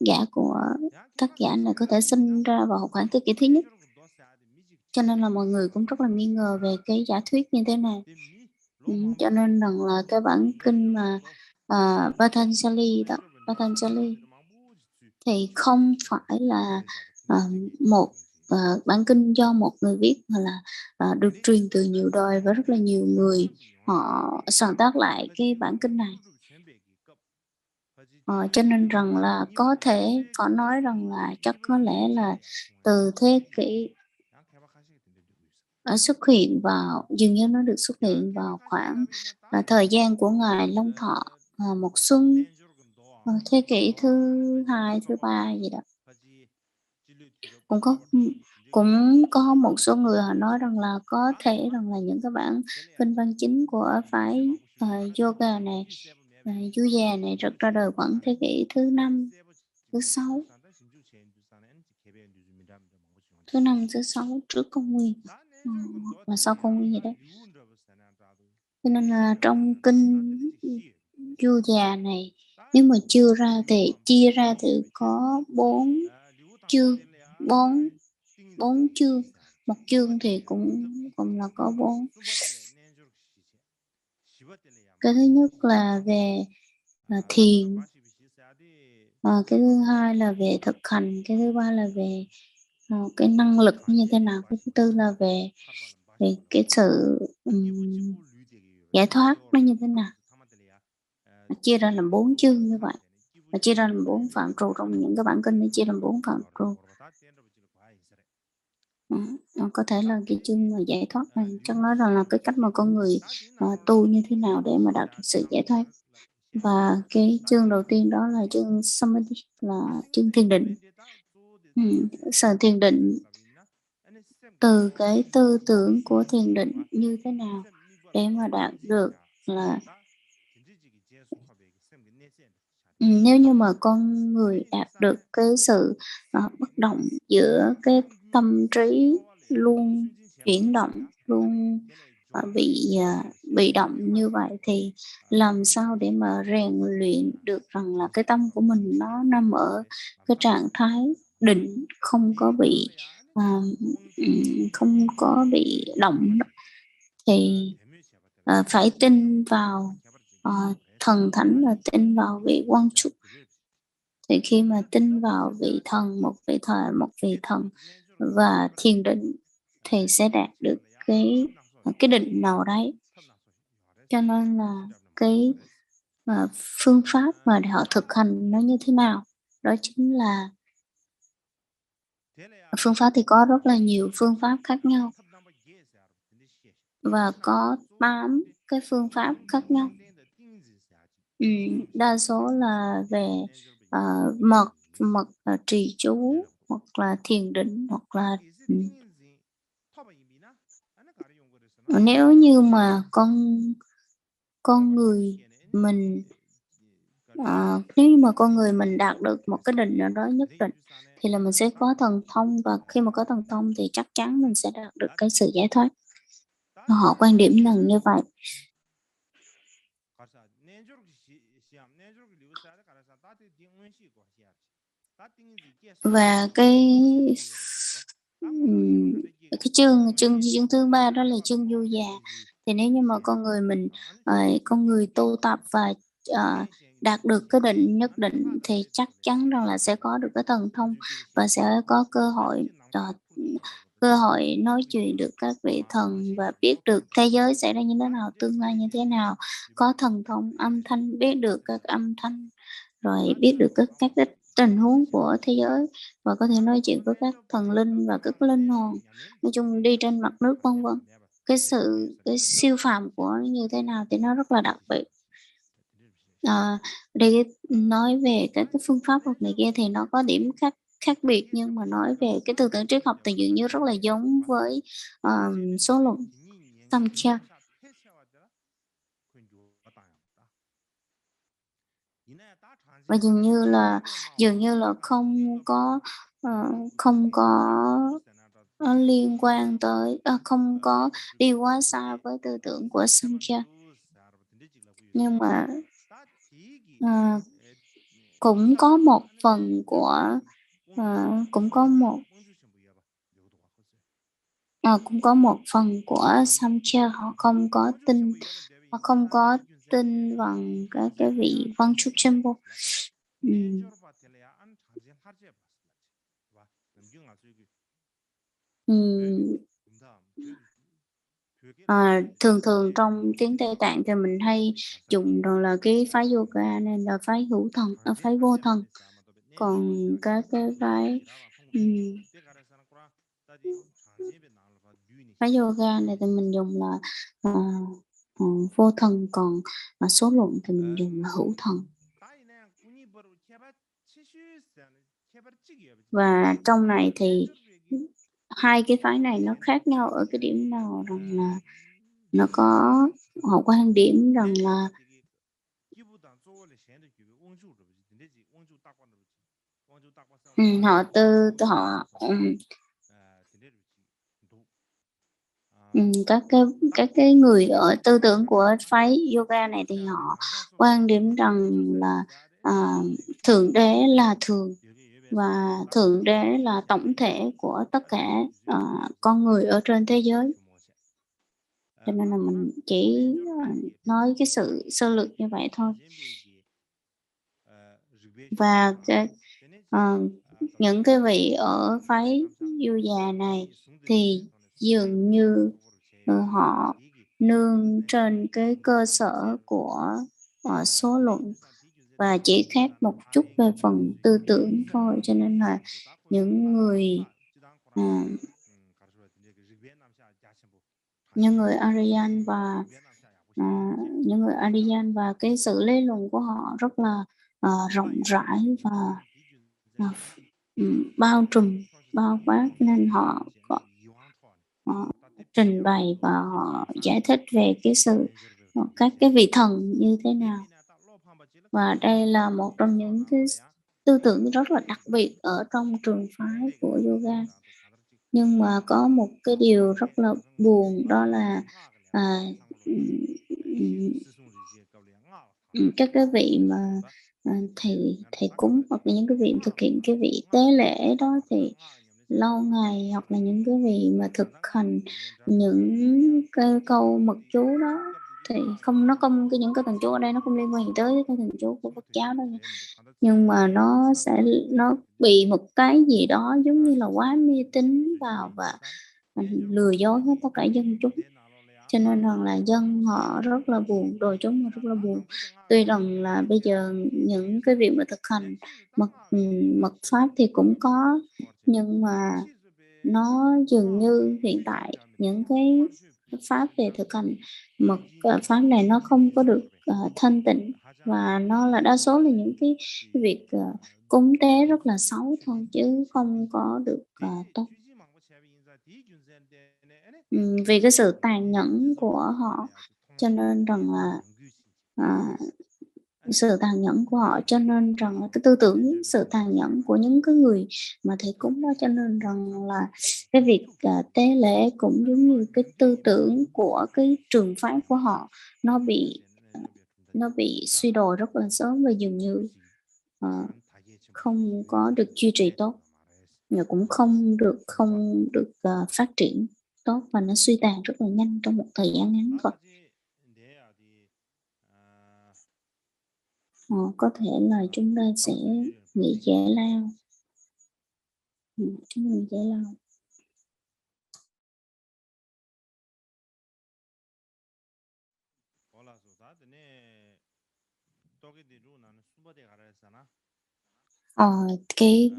giả này có thể sinh ra vào khoảng thế kỷ thứ nhất, cho nên là mọi người cũng rất là nghi ngờ về cái giả thuyết như thế này. Cho nên rằng là cái bản kinh mà Patanjali thì không phải là một bản kinh do một người viết, mà là được truyền từ nhiều đời và rất là nhiều người họ soạn tác lại cái bản kinh này. Cho nên rằng là có thể có nói rằng là chắc có lẽ là từ thế kỷ xuất hiện vào, dường như nó được xuất hiện vào khoảng thời gian của ngài Long Thọ một xuân thế kỷ thứ 2, thứ 3 gì đó. Cũng có một số người họ nói rằng là có thể rằng là những cái bản kinh văn chính của phái yoga này, Yuya này rất ra đời khoảng thế kỷ thứ 5, thứ 6, thứ 6 trước công nguyên, hoặc là sau công nguyên gì đấy. Cho nên là trong kinh Yuya này, nếu mà chia ra thì có 4 chương, 4 chương. Một chương thì cũng là có 4. Cái thứ nhất là về thiền, cái thứ hai là về thực hành, cái thứ ba là về cái năng lực như thế nào, cái thứ tư là về cái sự giải thoát nó như thế nào. Chia ra làm 4 chương như vậy, và chia ra làm 4 phạm trù. Trong những cái bản kinh nó chia làm 4 phạm trù. Có thể là cái chương mà giải thoát này chắc nói rằng là cái cách mà con người tu như thế nào để mà đạt được sự giải thoát. Và cái chương đầu tiên đó là chương Samadhi, là chương thiền định. Sự thiền định, từ cái tư tưởng của thiền định như thế nào để mà đạt được là nếu như mà con người đạt được cái sự bất động giữa cái tâm trí luôn chuyển động, luôn bị động như vậy, thì làm sao để mà rèn luyện được rằng là cái tâm của mình nó nằm ở cái trạng thái định, không có bị động, thì phải tin vào thần thánh và tin vào vị quan trụ. Thì khi mà tin vào vị thần, một vị thần và thiền định thì sẽ đạt được cái định nào đấy. Cho nên là cái phương pháp mà để họ thực hành nó như thế nào, đó chính là phương pháp thì có rất là nhiều phương pháp khác nhau, và có 8 cái phương pháp khác nhau. Đa số là về mật trì chú, hoặc là thiền định, hoặc là nếu như mà con người mình nếu như mà con người mình đạt được một cái định nào đó nhất định thì là mình sẽ có thần thông, và khi mà có thần thông thì chắc chắn mình sẽ đạt được cái sự giải thoát. Họ quan điểm rằng như vậy. Và cái chương thứ 3 đó là chương du già. Thì nếu như mà con người tu tập và đạt được cái định nhất định thì chắc chắn rằng là sẽ có được cái thần thông, và sẽ có cơ hội nói chuyện được các vị thần, và biết được thế giới xảy ra như thế nào, tương lai như thế nào, có thần thông âm thanh, biết được các âm thanh, rồi biết được các tình huống của thế giới và có thể nói chuyện với các thần linh và các linh hồn, nói chung đi trên mặt nước vân vân. Cái siêu phàm của nó như thế nào thì nó rất là đặc biệt. Đây nói về các cái phương pháp học này kia thì nó có điểm khác biệt, nhưng mà nói về cái tư tưởng triết học thì dường như rất là giống với số luận Samkhya. Và dường như là không có liên quan tới không có đi quá xa với tư tưởng của Samkhya, nhưng mà cũng có một phần của Samkhya họ không có tin bằng cái vị Văn Trúc Trembo. Thường trong tiếng Tây Tạng thì mình hay dùng rằng là cái phái yoga nên là phái hữu thần, phái vô thần. Còn các cái phái yoga này thì mình dùng là vô thần, còn số luận thì mình dùng là hữu thần. Và trong này thì hai cái phái này nó khác nhau ở cái điểm nào rằng là nó có họ quan điểm rằng là các cái người ở tư tưởng của phái yoga này thì họ quan điểm rằng là thượng đế là thường và thượng đế là tổng thể của tất cả con người ở trên thế giới. Cho nên là mình chỉ nói cái sự sơ lược như vậy thôi. Và những cái vị ở phái du già này thì dường như họ nương trên cái cơ sở của số luận và chỉ khác một chút về phần tư tưởng thôi, cho nên là những người Aryan và cái sự lý luận của họ rất là rộng rãi và bao trùm, bao quát, nên họ trình bày và họ giải thích về các cái vị thần như thế nào. Và đây là một trong những cái tư tưởng rất là đặc biệt ở trong trường phái của yoga. Nhưng mà có một cái điều rất là buồn, đó là các cái vị mà thầy cúng hoặc là những cái vị thực hiện cái vị tế lễ đó thì lâu ngày, hoặc là những cái vị mà thực hành những cái câu mật chú đó thì những cái thần chú ở đây nó không liên quan gì tới cái thần chú của Phật giáo đâu, nhưng mà nó bị một cái gì đó giống như là quá mê tín vào và lừa dối hết tất cả dân chúng, cho nên rằng là dân họ rất là buồn, đội chúng họ rất là buồn. Tuy rằng là bây giờ những cái việc mà thực hành mật pháp thì cũng có, nhưng mà nó dường như hiện tại những cái pháp về thực hành mật pháp này nó không có được thanh tịnh, và nó là đa số là những cái việc cúng tế rất là xấu thôi, chứ không có được tốt. Vì cái sự tàn nhẫn của họ, cho nên rằng là sự tàn nhẫn của họ, cho nên rằng là cái tư tưởng sự tàn nhẫn của những cái người mà thầy cúng đó, cho nên rằng là cái việc tế lễ cũng giống như cái tư tưởng của cái trường phái của họ, nó bị suy đồi rất là sớm và dường như không có được duy trì tốt, và cũng không được phát triển tốt, và nó suy tàn rất là nhanh trong một thời gian ngắn thôi. Có thể là chúng ta sẽ nghỉ giải lao. Chúng mình giải lao. Cái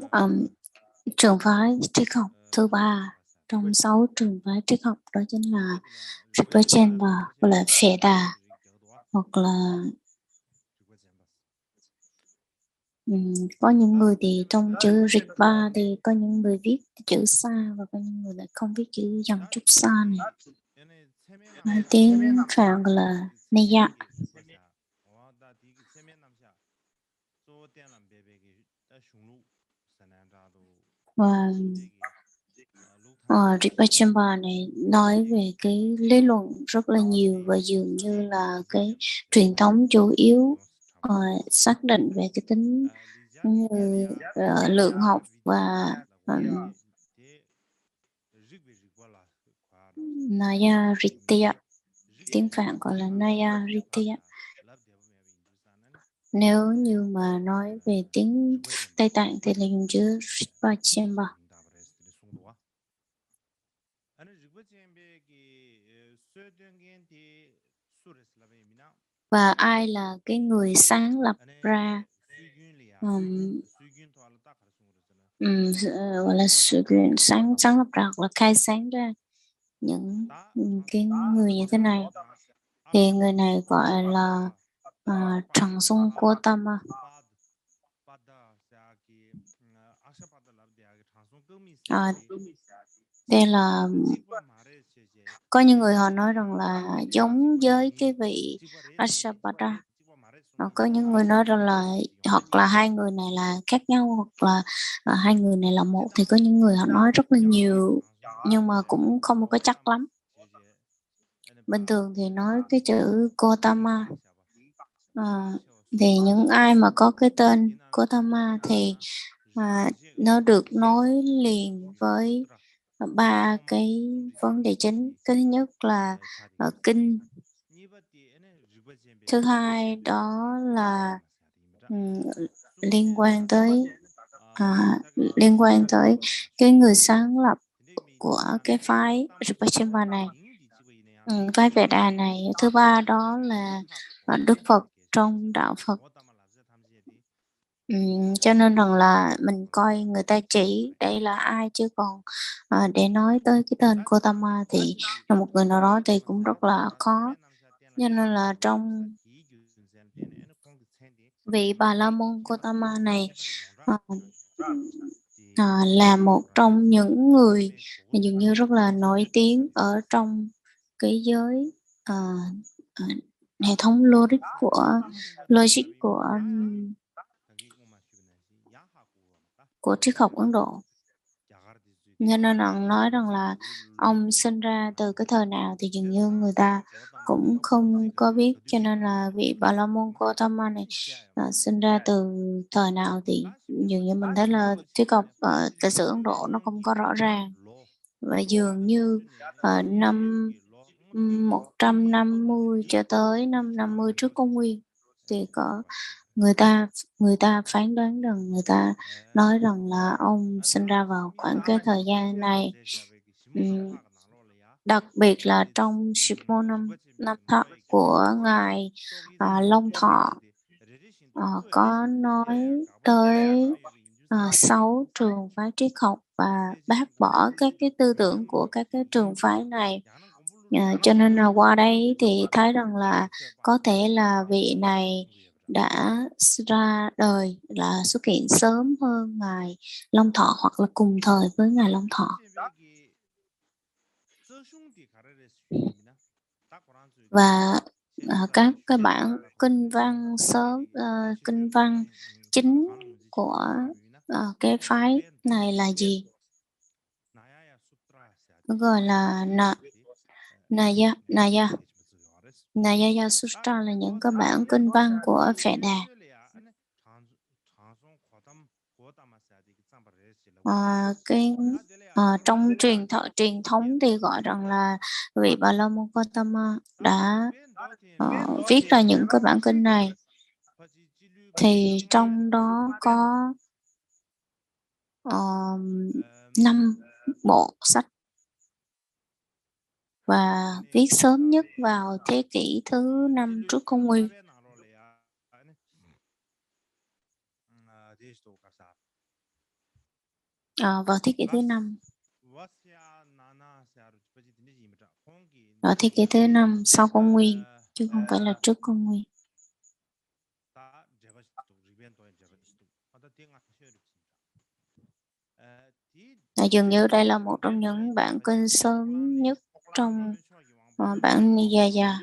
trường phái triết học thứ 3 trong 6 trường phái triết học đó chính là Rinpoche hoặc là Phệ Đà, hoặc là có những người thì trong chữ Rigpa thì có những người viết chữ Sa và có những người lại không viết chữ dòng trúc Sa này. Tiếng Phạn gọi là Neya. Và Rinpoche này nói về cái lý luận rất là nhiều và dường như là cái truyền thống chủ yếu xác định về cái tính như lượng học và Naya Ritya, tiếng Phạn gọi là Naya Ritya. Nếu như mà nói về tiếng Tây Tạng thì là dùng chữ Rinpoche. Và ai là cái người sáng lập ra gọi là sự sáng lập ra hoặc là khai sáng ra những cái người như thế này, thì người này gọi là Trần Sung Gotama. Đây là có những người họ nói rằng là giống với cái vị Ashapada. Có những người nói rằng là hoặc là hai người này là khác nhau, hoặc là hai người này là một, thì có những người họ nói rất là nhiều nhưng mà cũng không có chắc lắm. Bình thường thì nói cái chữ Gotama, thì những ai mà có cái tên Gotama thì nó được nối liền với ba cái vấn đề chính. Cái thứ nhất là kinh, thứ hai đó là liên quan tới cái người sáng lập của cái phái Rinpoche này, phái Vệ Đà này. Thứ ba đó là Đức Phật trong đạo Phật. Cho nên rằng là mình coi người ta chỉ đây là ai, chứ còn để nói tới cái tên Gotama thì là một người nào đó thì cũng rất là khó. Cho nên là trong vị Bà La Môn Gotama này là một trong những người dường như rất là nổi tiếng ở trong cái giới hệ thống logic của triết học Ấn Độ. Cho nên là nói rằng là ông sinh ra từ cái thời nào thì dường như người ta cũng không có biết. Cho nên là vị Bà La Môn Gotama này sinh ra từ thời nào thì dường như mình thấy là triết học lịch sử Ấn Độ nó không có rõ ràng. Và dường như năm 150 cho tới năm 50 trước công nguyên thì có người ta phán đoán rằng, người ta nói rằng là ông sinh ra vào khoảng cái thời gian này. Đặc biệt là trong Shimo năm thọ của ngài Long Thọ có nói tới 6 trường phái triết học và bác bỏ các cái tư tưởng của các cái trường phái này. Cho nên là qua đây thì thấy rằng là có thể là vị này đã ra đời, là xuất hiện sớm hơn ngài Long Thọ hoặc là cùng thời với ngài Long Thọ. Và các cái bản kinh văn kinh văn chính của cái phái này là gì? Gọi là Naya Sutra, là những cái bản kinh văn của Phệ Đà. Trong truyền thống thì gọi rằng là vị Bà La Môn Gotama đã viết ra những cái bản kinh này, thì trong đó có 5 bộ sách, và viết sớm nhất vào thế kỷ thứ 5 trước công nguyên. vào thế kỷ thứ 5. Vào thế kỷ thứ 5 sau công nguyên, chứ không phải là trước công nguyên. Dường như đây là một trong những bản kinh sớm nhất trong bản Niyaya,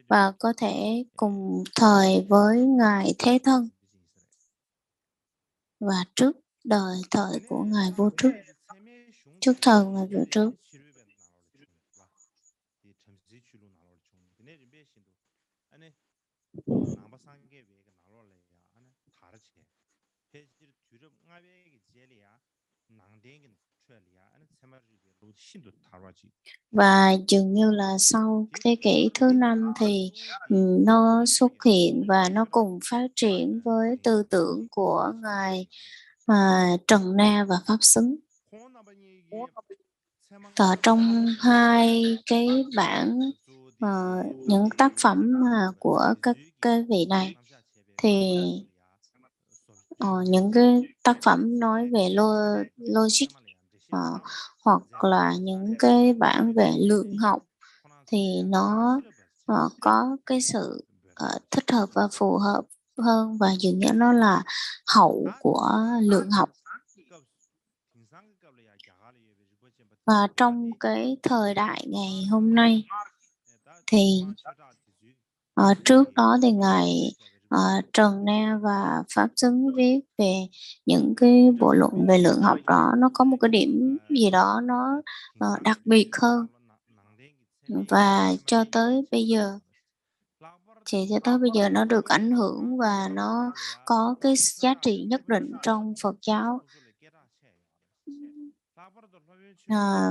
và có thể cùng thời với Ngài Thế Thân và trước đời thời của Ngài Vô Trước, trước thời của Ngài Vô Trước. Và dường như là sau thế kỷ thứ 5 thì nó xuất hiện và nó cùng phát triển với tư tưởng của Ngài Trần Na và Pháp Xứng. Trong hai cái bản những tác phẩm của các cái vị này thì những cái tác phẩm nói về logic hoặc là những cái bản về lượng học thì nó có cái sự thích hợp và phù hợp hơn, và dường như nó là hậu của lượng học. Và trong cái thời đại ngày hôm nay thì trước đó thì Ngài Trần Na và Pháp Xứng viết về những cái bộ luận về lượng học đó, nó có một cái điểm gì đó nó đặc biệt hơn. Và cho tới bây giờ nó được ảnh hưởng và nó có cái giá trị nhất định trong Phật giáo.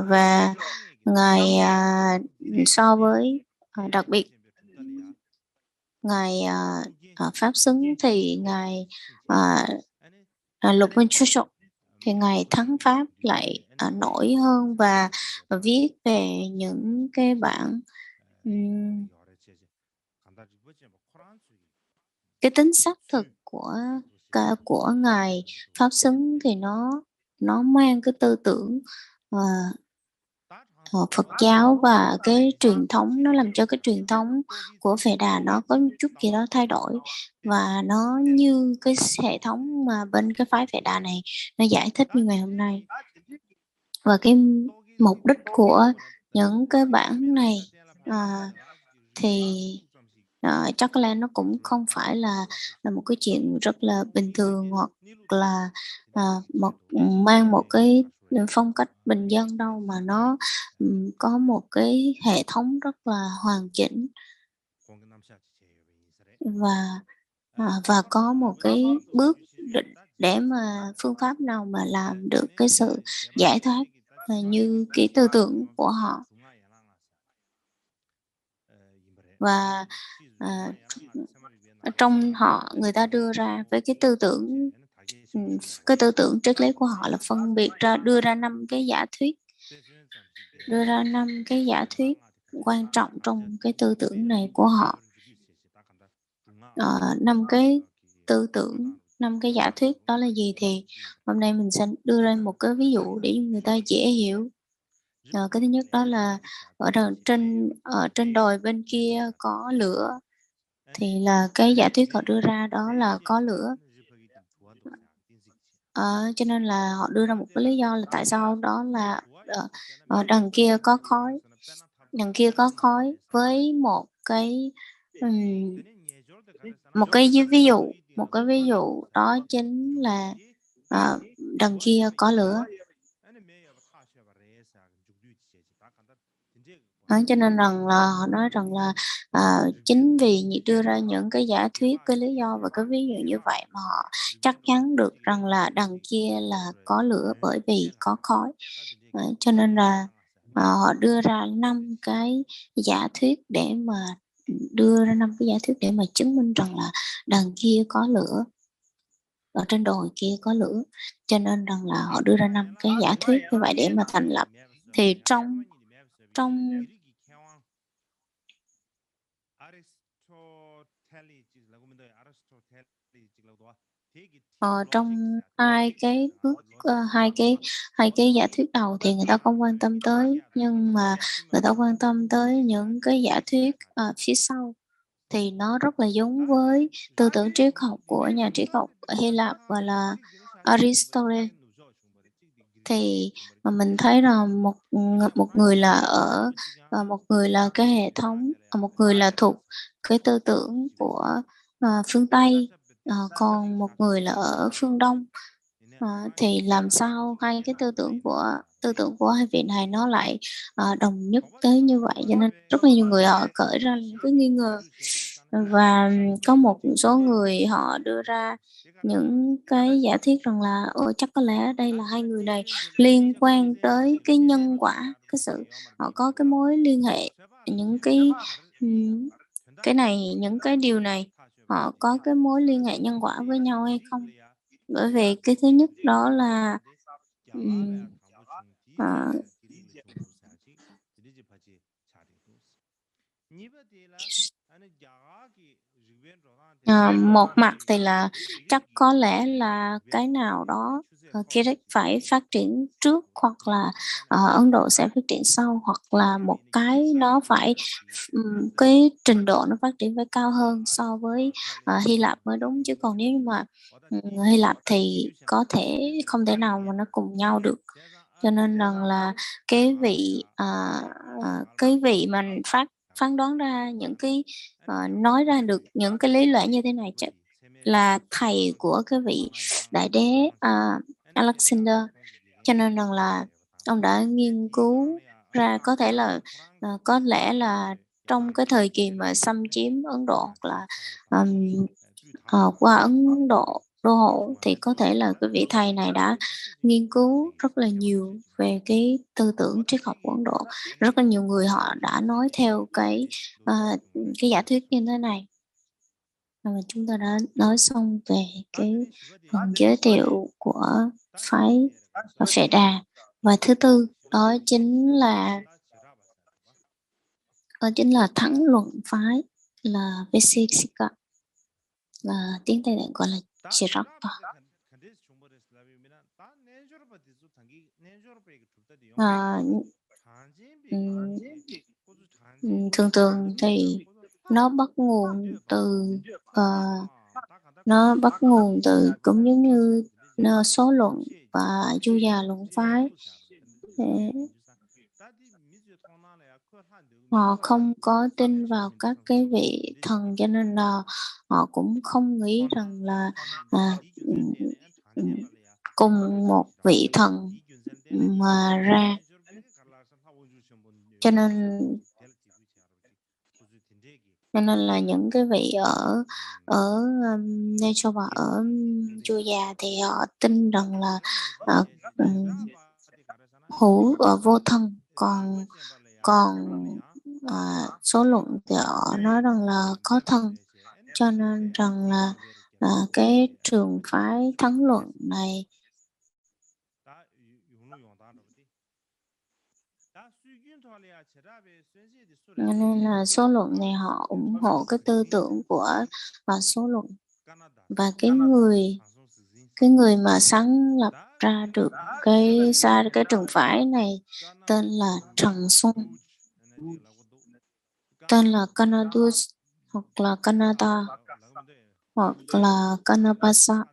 Và Ngài so với đặc biệt Ngài Pháp Xứng thì Ngài Lục Minh Chú Sục thì Ngài Thắng Pháp lại nổi hơn và viết về những cái bản cái tính xác thực của Ngài Pháp Xứng thì nó mang cái tư tưởng Phật giáo, và cái truyền thống nó làm cho cái truyền thống của Phệ Đà nó có một chút gì đó thay đổi, và nó như cái hệ thống mà bên cái phái Phệ Đà này nó giải thích như ngày hôm nay. Và cái mục đích của những cái bản này thì chắc là nó cũng không phải là một cái chuyện rất là bình thường, hoặc là mang một cái phong cách bình dân đâu, mà nó có một cái hệ thống rất là hoàn chỉnh, và có một cái bước định để mà phương pháp nào mà làm được cái sự giải thoát như cái tư tưởng của họ. Và trong người ta đưa ra với cái tư tưởng triết lý của họ là phân biệt ra, đưa ra 5 cái giả thuyết quan trọng trong cái tư tưởng này của họ. 5 cái tư tưởng, 5 cái giả thuyết đó là gì thì hôm nay mình sẽ đưa ra một cái ví dụ để người ta dễ hiểu. Cái thứ nhất đó là ở trên đồi bên kia có lửa, thì là cái giả thuyết họ đưa ra đó là có lửa. Cho nên là họ đưa ra một cái lý do là tại sao đó là đằng kia có khói với một cái ví dụ đó chính là đằng kia có lửa. Cho nên rằng là họ nói rằng là chính vì đưa ra những cái giả thuyết, cái lý do và cái ví dụ như vậy mà họ chắc chắn được rằng là đằng kia là có lửa, bởi vì có khói. Cho nên là họ đưa ra 5 cái giả thuyết để mà chứng minh rằng là đằng kia có lửa, ở trên đồi kia có lửa. Cho nên rằng là họ đưa ra 5 cái giả thuyết như vậy để mà thành lập. Thì trong Trong hai cái giả thuyết đầu thì người ta không quan tâm tới, nhưng mà người ta quan tâm tới những cái giả thuyết phía sau, thì nó rất là giống với tư tưởng triết học của nhà triết học ở Hy Lạp gọi là Aristotle. Thì mà mình thấy là một người là một người là cái hệ thống, một người là thuộc cái tư tưởng của phương Tây, còn một người là ở phương Đông. Thì làm sao hai cái tư tưởng của hai vị này nó lại đồng nhất tới như vậy, cho nên rất là nhiều người họ khởi ra những cái nghi ngờ, và có một số người họ đưa ra những cái giả thuyết rằng là chắc có lẽ đây là hai người này liên quan tới cái nhân quả, cái sự họ có cái mối liên hệ, những những cái điều này họ có cái mối liên hệ nhân quả với nhau hay không. Bởi vì cái thứ nhất đó là ờ, một mặt thì là chắc có lẽ là cái nào đó Iraq phải phát triển trước, hoặc là Ấn Độ sẽ phát triển sau, hoặc là một cái nó phải cái trình độ nó phát triển phải cao hơn so với Hy Lạp mới đúng, chứ còn nếu như mà Hy Lạp thì có thể không thể nào mà nó cùng nhau được. Cho nên rằng là cái vị mà phán đoán ra những cái nói ra được những cái lý lẽ như thế này là thầy của cái vị đại đế Alexander. Cho nên rằng là ông đã nghiên cứu ra, có lẽ là trong cái thời kỳ mà xâm chiếm Ấn Độ, hoặc là qua Ấn Độ đô hộ, thì có thể là cái vị thầy này đã nghiên cứu rất là nhiều về cái tư tưởng triết học của Ấn Độ. Rất là nhiều người họ đã nói theo cái giả thuyết như thế này. Và chúng ta đã nói xong về cái phần giới thiệu của phái Phệ Đà, và thứ tư đó chính là thắng luận phái là Vaisesika, là tiếng Tây Tạng gọi là Chirapa. Thường thường thì nó bắt nguồn cũng giống như số luận và du già luận phái. Họ không có tin vào các cái vị thần, cho nên là họ cũng không nghĩ rằng là cùng một vị thần mà ra. Cho nên là những cái vị ở Nechoba, ở chùa già, thì họ tin rằng là vô thân, còn số luận thì họ nói rằng là có thân. Cho nên rằng là cái trường phái thắng luận này nên là số luận này họ ủng hộ cái tư tưởng của số luận. Và cái người mà sáng lập ra được cái trường phái này tên là Trần Xuân, tên là Kanadus, hoặc là Kanada, hoặc là Kanapaksha.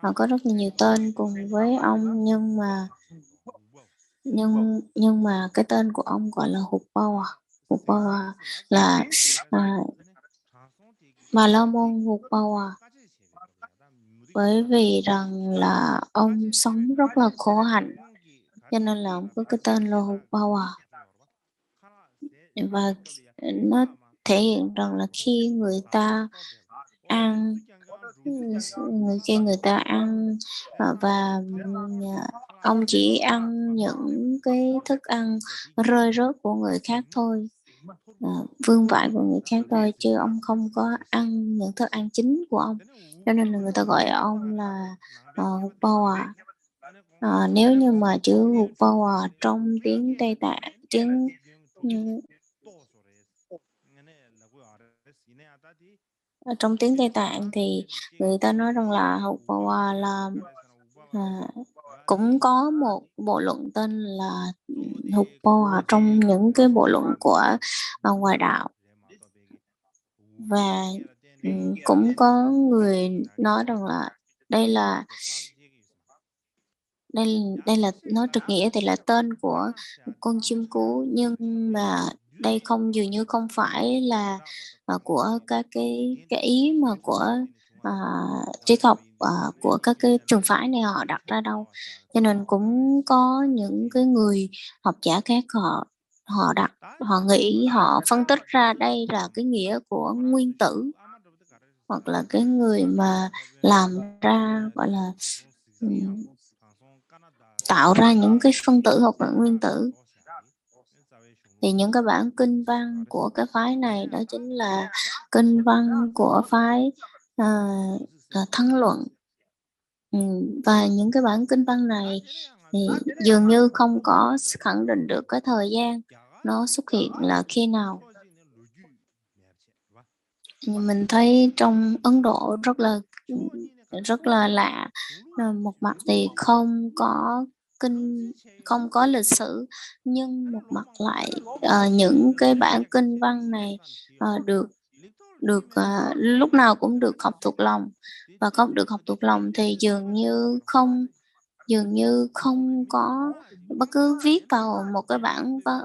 Họ có rất là nhiều tên cùng với ông, nhưng mà cái tên của ông gọi là Hupawa. Hupawa là Bà La Môn Hupawa, bởi vì rằng là ông sống rất là khổ hạnh, cho nên là ông có cái tên là Hupawa. Và nó thể hiện rằng là khi người ta ăn và ông chỉ ăn những cái thức ăn rơi rớt của người khác thôi, vương vãi của người khác thôi, chứ ông không có ăn những thức ăn chính của ông. Cho nên là người ta gọi ông là Hupawa. Nếu như mà chữ Hupawa trong tiếng Tây Tạng, trong tiếng Tây Tạng thì người ta nói rằng là Upawa là cũng có một bộ luận tên là Upawa trong những cái bộ luận của ngoại đạo, và cũng có người nói rằng là đây là đây là nó trực nghĩa thì là tên của con chim cú, nhưng mà đây dường như không phải là của các cái ý mà của triết học của các cái trường phái này họ đặt ra đâu, cho nên cũng có những cái người học giả khác họ nghĩ họ phân tích ra đây là cái nghĩa của nguyên tử, hoặc là cái người mà làm ra gọi là tạo ra những cái phân tử hoặc là nguyên tử. Thì những cái bản kinh văn của cái phái này đó chính là kinh văn của phái Thân Luận. Và những cái bản kinh văn này thì dường như không có khẳng định được cái thời gian nó xuất hiện là khi nào. Mình thấy trong Ấn Độ rất là lạ, một mặt thì không có lịch sử, nhưng một mặt lại những cái bản kinh văn này được lúc nào cũng được học thuộc lòng, và không được học thuộc lòng thì dường như không có bất cứ viết vào một cái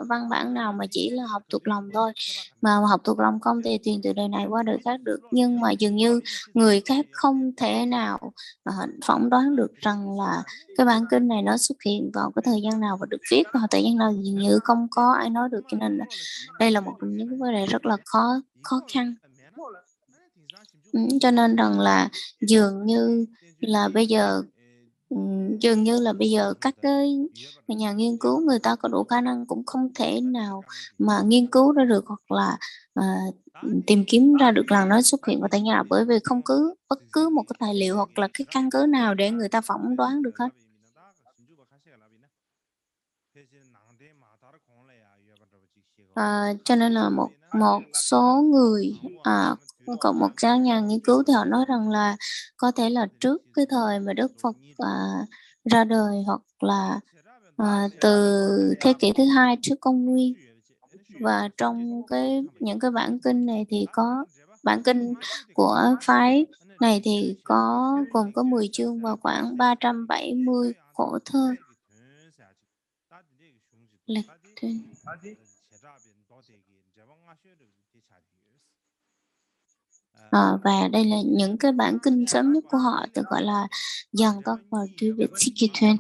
văn bản nào mà chỉ là học thuộc lòng thôi, mà học thuộc lòng không thể truyền từ đời này qua đời khác được. Nhưng mà dường như người khác không thể nào phỏng đoán được rằng là cái bản kinh này nó xuất hiện vào cái thời gian nào và được viết vào thời gian nào, dường như không có ai nói được, cho nên là đây là một trong những cái vấn đề rất là khó khăn. Cho nên rằng là dường như là bây giờ các cái nhà nghiên cứu người ta có đủ khả năng cũng không thể nào mà nghiên cứu ra được, hoặc là tìm kiếm ra được là nó xuất hiện vào tại nhà, bởi vì không cứ bất cứ một cái tài liệu hoặc là cái căn cứ nào để người ta phỏng đoán được hết. Cho nên là một số người còn một số nhà nghiên cứu thì họ nói rằng là có thể là trước cái thời mà Đức Phật ra đời, hoặc là từ thế kỷ thứ 2 trước công nguyên. Và trong những cái bản kinh này thì có bản kinh của phái này thì gồm có 10 chương và khoảng 370 khổ thơ. Lịch thuyết. Và đây là những cái bản kinh sớm nhất của họ, được gọi là Dòng Tóc và Tuy Việt Sikhi Thuyên,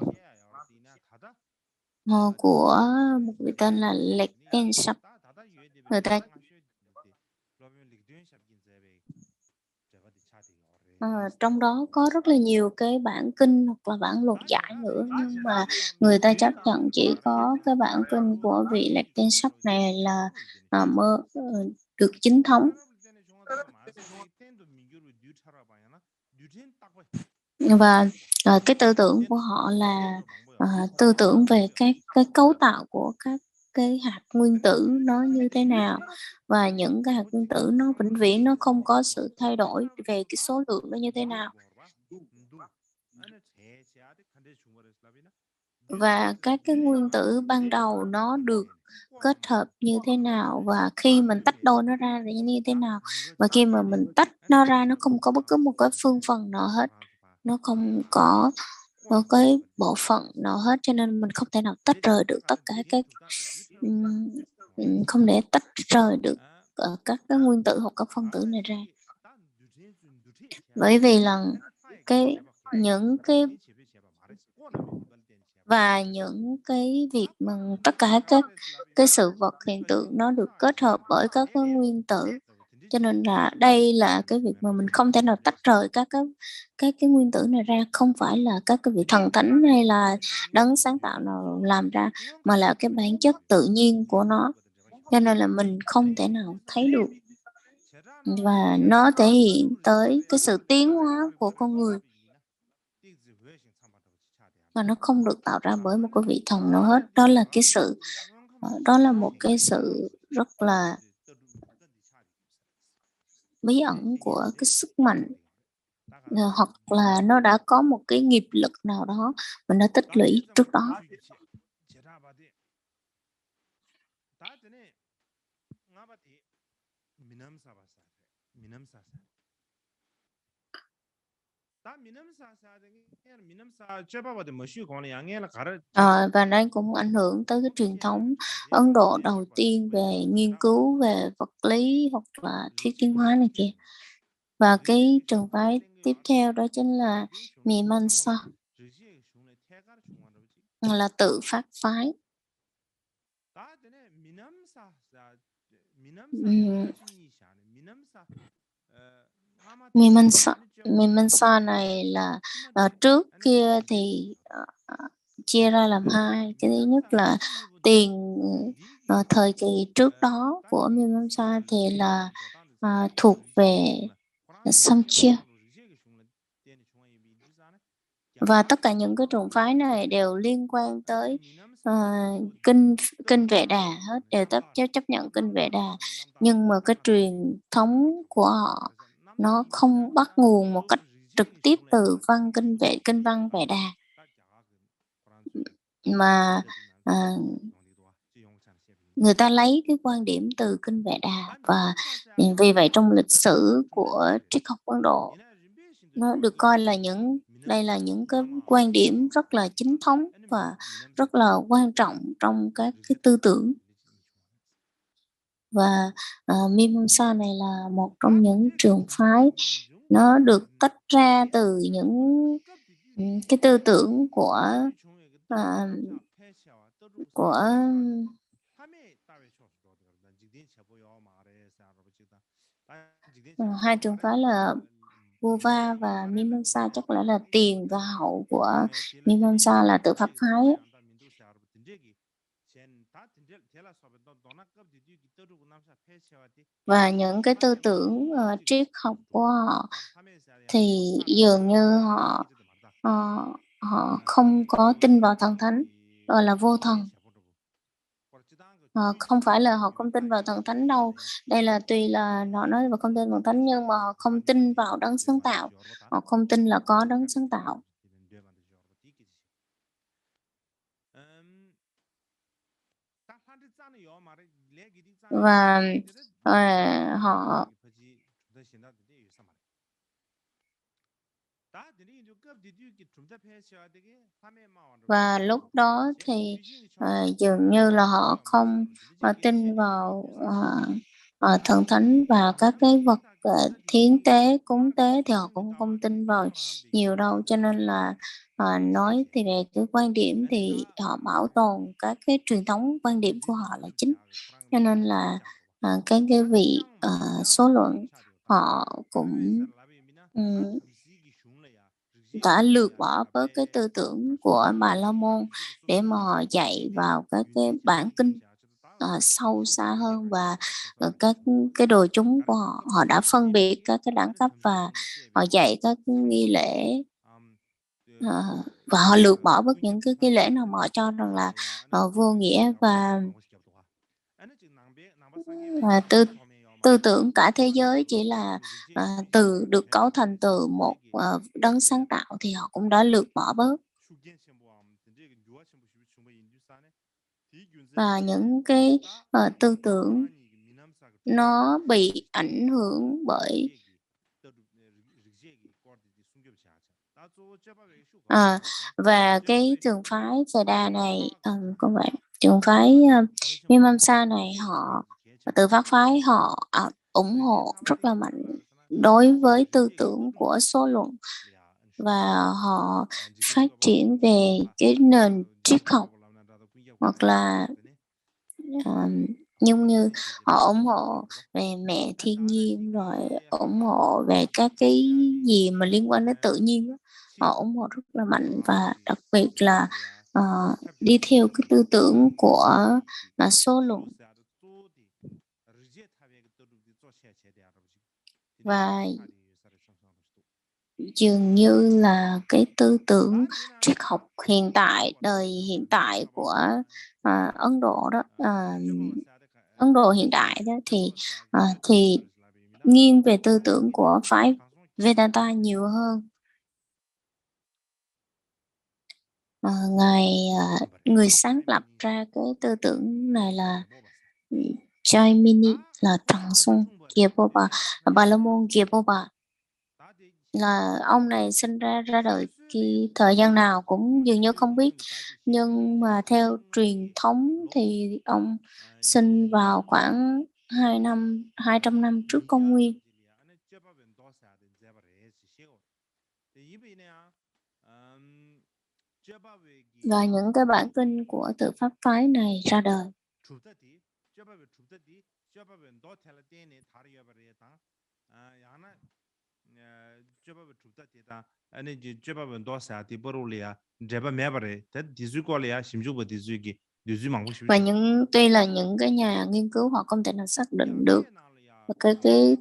của một vị tên là Lệch Tên Sập. Người ta trong đó có rất là nhiều cái bản kinh hoặc là bản luận giải nữa, nhưng mà người ta chấp nhận chỉ có cái bản kinh của vị Lệch Tên Sắp này là được chính thống. Và cái tư tưởng của họ là tư tưởng về cái cấu tạo của các cái hạt nguyên tử nó như thế nào, và những cái hạt nguyên tử nó vĩnh viễn, nó không có sự thay đổi về cái số lượng nó như thế nào, và các cái nguyên tử ban đầu nó được kết hợp như thế nào, và khi mình tách đôi nó ra thì như thế nào, và khi mà mình tách nó ra nó không có bất cứ một cái phương phần nào hết, nó không có một cái bộ phận nào hết, cho nên mình không thể nào tách rời được tất cả các không để tách rời được các cái nguyên tử hoặc các phân tử này ra, bởi vì là những cái việc mà tất cả các cái sự vật hiện tượng nó được kết hợp bởi các cái nguyên tử, cho nên là đây là cái việc mà mình không thể nào tách rời các cái nguyên tử này ra, không phải là các cái vị thần thánh hay là đấng sáng tạo nào làm ra, mà là cái bản chất tự nhiên của nó, cho nên là mình không thể nào thấy được, và nó thể hiện tới cái sự tiến hóa của con người, và nó không được tạo ra bởi một cái vị thần nào hết. Đó là một cái sự rất là bí ẩn của cái sức mạnh, hoặc là nó đã có một cái nghiệp lực nào đó mà nó tích lũy trước đó. Và đây cũng ảnh hưởng tới cái truyền thống Ấn Độ đầu tiên về nghiên cứu về vật lý hoặc là thuyết tiến hóa này kia. Và cái trường phái tiếp theo đó chính là Mimamsa, là tự phát phái. Mimamsa này là trước kia thì chia ra làm hai. Cái thứ nhất là tiền thời kỳ trước đó của Mimamsa thì là thuộc về Samkhya. Và tất cả những cái trường phái này đều liên quan tới kinh Vệ Đà hết, đều chấp nhận kinh Vệ Đà, nhưng mà cái truyền thống của họ nó không bắt nguồn một cách trực tiếp từ kinh văn Vệ Đà, mà người ta lấy cái quan điểm từ kinh Vệ Đà. Và vì vậy trong lịch sử của triết học Ấn Độ, nó được coi là đây là những cái quan điểm rất là chính thống và rất là quan trọng trong các cái tư tưởng. Và Mimamsa này là một trong những trường phái nó được tách ra từ những cái tư tưởng của hai trường phái là Buva và Mimamsa. Chắc là tiền và hậu của Mimamsa là tự pháp phái. Và những cái tư tưởng triết học của họ thì dường như họ không có tin vào thần thánh, gọi là vô thần. Không phải là họ không tin vào thần thánh đâu. Đây là tuy là họ nói là không tin vào thần thánh, nhưng mà họ không tin vào đấng sáng tạo. Họ không tin là có đấng sáng tạo. Và họ và lúc đó thì dường như là họ không tin vào thần thánh, và các cái vật thiến tế, cúng tế thì họ cũng không tin vào nhiều đâu. Cho nên là nói thì về cái quan điểm thì họ bảo tồn các cái truyền thống quan điểm của họ là chính. Cho nên là cái vị số luận họ cũng đã lược bỏ với cái tư tưởng của Bà La Môn để mà họ dạy vào các cái bản kinh sâu xa hơn. Và các cái đồ chúng của họ, họ đã phân biệt các cái đẳng cấp và họ dạy các nghi lễ, và họ lược bỏ bất những cái nghi lễ nào mà họ cho rằng là vô nghĩa. Và tư tưởng cả thế giới chỉ là được cấu thành từ một đấng sáng tạo thì họ cũng đã lược bỏ bớt. Và những cái tư tưởng nó bị ảnh hưởng bởi và cái trường phái Vedanta này, có vậy trường phái Mimamsa này, họ tự phát phái, họ ủng hộ rất là mạnh đối với tư tưởng của số luận, và họ phát triển về cái nền triết học, hoặc là nhưng như họ ủng hộ về mẹ thiên nhiên, rồi ủng hộ về các cái gì mà liên quan đến tự nhiên đó. Họ ủng hộ rất là mạnh, và đặc biệt là đi theo cái tư tưởng của số luận. Và dường như là cái tư tưởng triết học hiện tại, đời hiện tại của Ấn Độ đó, Ấn Độ hiện đại đó, thì nghiêng về tư tưởng của phái Vedanta nhiều hơn. Người sáng lập ra cái tư tưởng này là Jaimini, là Trần Xuân Gyalpo, Bà La Môn Gyalpo. Là ông này sinh ra đời khi thời gian nào cũng dường như không biết, nhưng mà theo truyền thống thì ông sinh vào khoảng 200 năm trước công nguyên. Và những cái bản kinh của tự pháp phái này ra đời. Và tuy là những cái nhà nghiên cứu họ không thể nào xác định được cái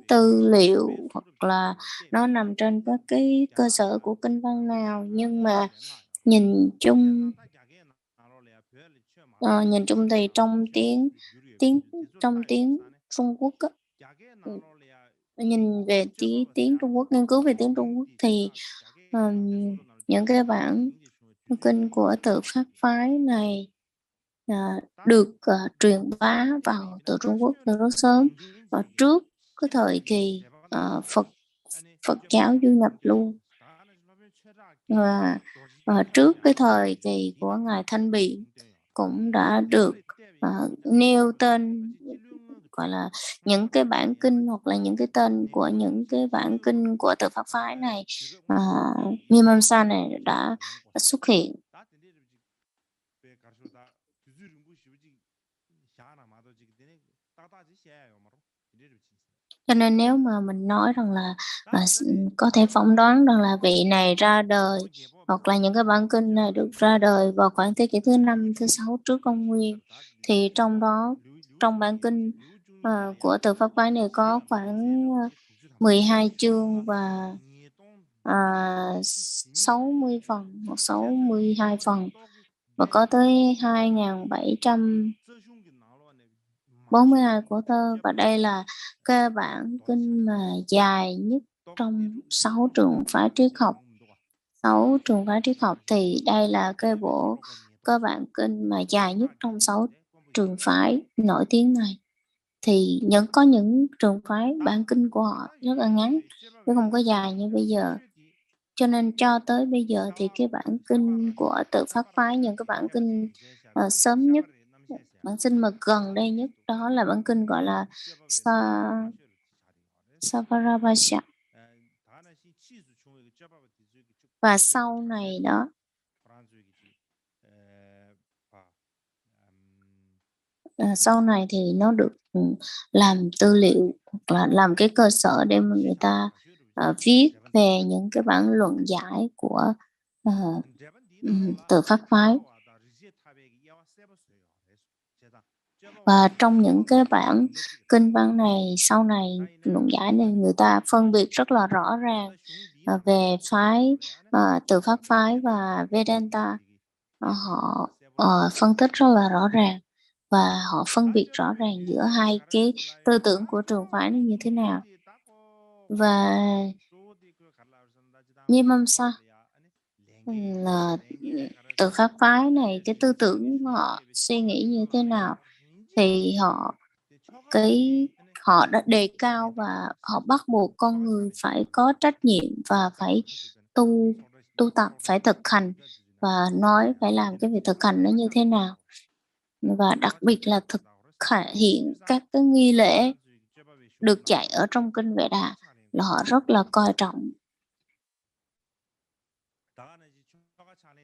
tư liệu hoặc là nó nằm trên các cái cơ sở của kinh văn nào, nhưng mà nhìn chung thì trong tiếng Trung Quốc á, nhìn về tiếng Trung Quốc, nghiên cứu về tiếng Trung Quốc thì những cái bản kinh của tự phát phái này được truyền bá vào từ Trung Quốc từ rất sớm, và trước cái thời kỳ Phật giáo du nhập luôn, và trước cái thời kỳ của ngài Thanh Biện cũng đã được nêu tên, gọi là những cái bản kinh hoặc là những cái tên của những cái bản kinh của tự pháp phái này, Mimamsa này đã xuất hiện. Cho nên nếu mà mình nói rằng là có thể phỏng đoán rằng là vị này ra đời hoặc là những cái bản kinh này được ra đời vào khoảng thế kỷ thứ 5, thứ 6 trước công nguyên, thì trong bản kinh của tự pháp phái này có khoảng 12 chương và 60 phần hoặc 62 phần, và có tới 2742 của thơ, và đây là cái bản kinh mà dài nhất trong 6 trường phái triết học. 6 trường phái triết học thì đây là cái bản kinh mà dài nhất trong 6 trường phái nổi tiếng này. Thì có những trường phái bản kinh của họ rất là ngắn chứ không có dài như bây giờ. Cho nên cho tới bây giờ thì cái bản kinh của tự pháp phái, những cái bản kinh sớm nhất, bản kinh mà gần đây nhất đó là bản kinh gọi là Savarabhasha. Và sau này đó, sau này thì nó được làm tư liệu hoặc là làm cái cơ sở để mà người ta viết về những cái bản luận giải của tự pháp phái. Và trong những cái bản kinh văn này, sau này luận giải này, người ta phân biệt rất là rõ ràng về phái tự pháp phái và Vedanta. Họ phân tích rất là rõ ràng và họ phân biệt rõ ràng giữa hai cái tư tưởng của trường phái này như thế nào. Và Mimamsa là tự pháp phái này, cái tư tưởng họ suy nghĩ như thế nào thì họ đã đề cao và họ bắt buộc con người phải có trách nhiệm và phải tu tập, phải thực hành, và nói phải làm cái việc thực hành nó như thế nào, và đặc biệt là thực hiện các cái nghi lễ được dạy ở trong kinh Vệ Đà là họ rất là coi trọng,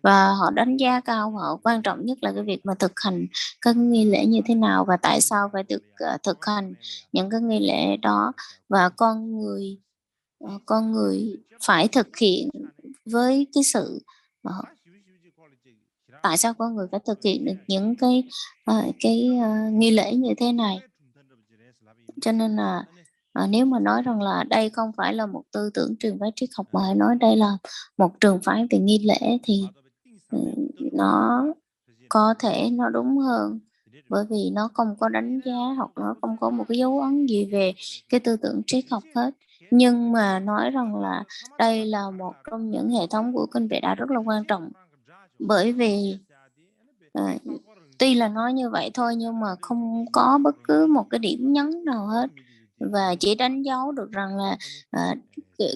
và họ đánh giá cao, họ quan trọng nhất là cái việc mà thực hành các nghi lễ như thế nào và tại sao phải được thực hành những cái nghi lễ đó, và con người phải thực hiện với cái sự tại sao con người phải thực hiện được những cái nghi lễ như thế này. Cho nên là nếu mà nói rằng là đây không phải là một tư tưởng trường phái triết học mà hãy nói đây là một trường phái về nghi lễ thì nó có thể nó đúng hơn. bởi vì nó không có đánh giá hoặc nó không có một cái dấu ấn gì về cái tư tưởng triết học hết. Nhưng mà nói rằng là đây là một trong những hệ thống của kinh Vệ Đà rất là quan trọng, bởi vì tuy là nói như vậy thôi nhưng mà không có bất cứ một cái điểm nhấn nào hết, và chỉ đánh dấu được rằng là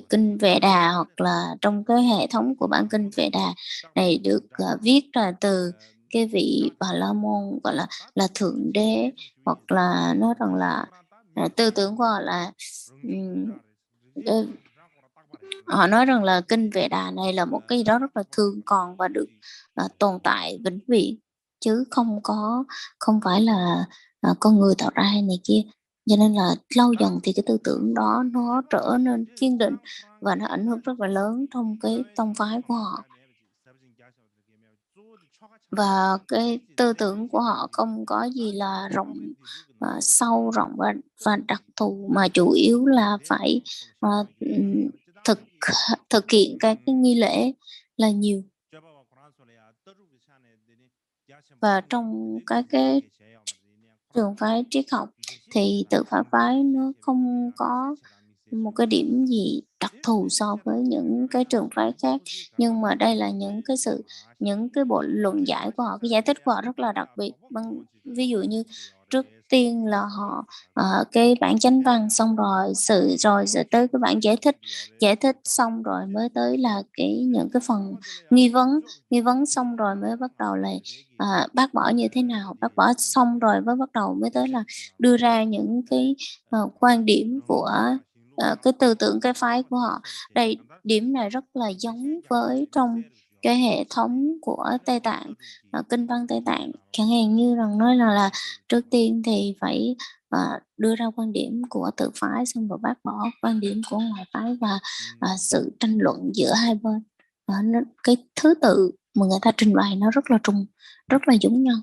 kinh Vệ Đà hoặc là trong cái hệ thống của bản kinh Vệ Đà này được viết ra từ cái vị Bà La Môn gọi là thượng đế, hoặc là nói rằng là tư tưởng của họ là họ nói rằng là kinh Vệ Đà này là một cái gì đó rất là thường còn và được tồn tại vĩnh viễn, chứ không phải là con người tạo ra hay này kia. Cho nên là lâu dần thì cái tư tưởng đó nó trở nên kiên định và nó ảnh hưởng rất là lớn trong cái tông phái của họ. Và cái tư tưởng của họ không có gì là sâu rộng và đặc thù, mà chủ yếu là phải thực thực hiện các cái nghi lễ là nhiều. Và trong các cái trường phái triết học thì tự Pháp phái nó không có một cái điểm gì đặc thù so với những cái trường phái khác, nhưng mà đây là những cái bộ luận giải của họ, cái giải thích của họ rất là đặc biệt. Ví dụ như trước tiên là họ cái bản chánh văn, xong rồi rồi tới cái bản giải thích xong rồi mới tới là những cái phần nghi vấn xong rồi mới bắt đầu là bác bỏ như thế nào, bác bỏ xong rồi mới bắt đầu mới tới là đưa ra những cái quan điểm của cái tư tưởng cái phái của họ. Đây, điểm này rất là giống với trong cái hệ thống của Tây Tạng, kinh văn Tây Tạng, chẳng hạn như rằng nói là trước tiên thì phải đưa ra quan điểm của tự phái, xong rồi bác bỏ quan điểm của ngoại phái, và sự tranh luận giữa hai bên. Cái thứ tự mà người ta trình bày nó rất là rất là giống nhau.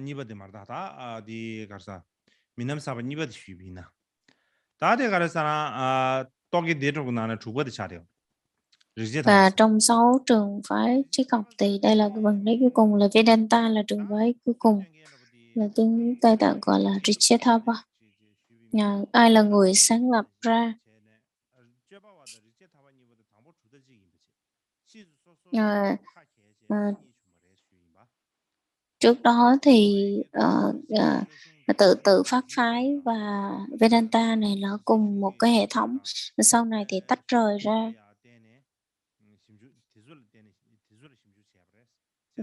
니버디 말다 다 디 가서 미남 사바 니버디 쉬비나 다데 가르사나 또기 데르고 나나 주버디 차려 Và trong 6 trường phái triết học thì đây là cái vần đế cuối cùng, là Vedanta là trường phái cuối cùng, là tiếng Tây Tạng gọi là Ricetava. Ai là người sáng lập ra? Trước đó thì tự Pháp phái và Vedanta này là cùng một cái hệ thống, sau này thì tách rời ra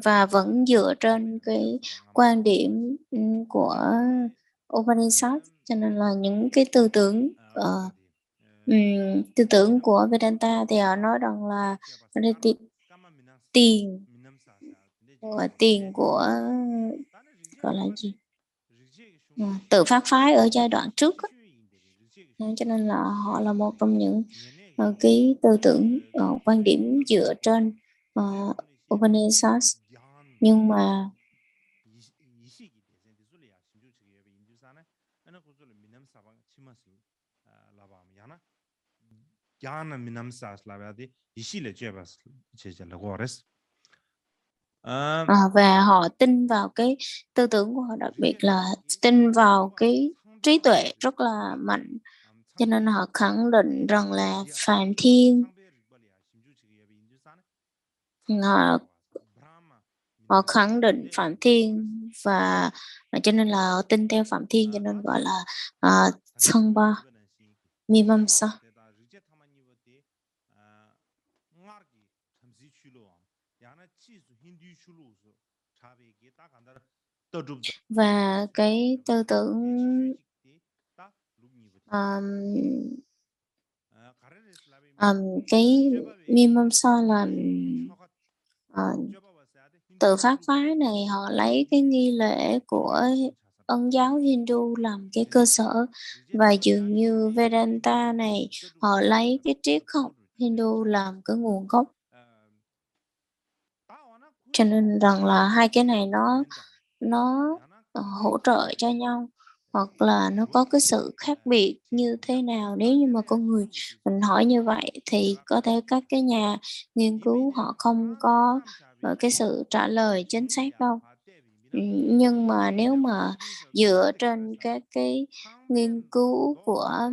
và vẫn dựa trên cái quan điểm của Upanishad, cho nên là những cái tư tưởng của Vedanta thì họ nói rằng là tiền của gọi là gì, tự Pháp phái ở giai đoạn trước đó. Cho nên là họ là một trong những cái tư tưởng quan điểm dựa trên Upanishad, nhưng mà và họ tin vào cái tư tưởng của họ, đặc biệt là tin vào cái trí tuệ rất là mạnh, cho nên họ khẳng định rằng là Phạm Thiên, họ khẳng định Phạm Thiên, và cho nên là họ tin theo Phạm Thiên, cho nên gọi là Sangha Mimamsa. Và cái tư tưởng cái Mimamsa là tự Pháp phái này họ lấy cái nghi lễ của Ấn giáo Hindu làm cái cơ sở, và dường như Vedanta này họ lấy cái triết học Hindu làm cái nguồn gốc. Cho nên rằng là hai cái này nó hỗ trợ cho nhau, hoặc là nó có cái sự khác biệt như thế nào. Nếu như mà con người mình hỏi như vậy thì có thể các cái nhà nghiên cứu họ không có cái sự trả lời chính xác đâu. Nhưng mà nếu mà dựa trên các cái nghiên cứu của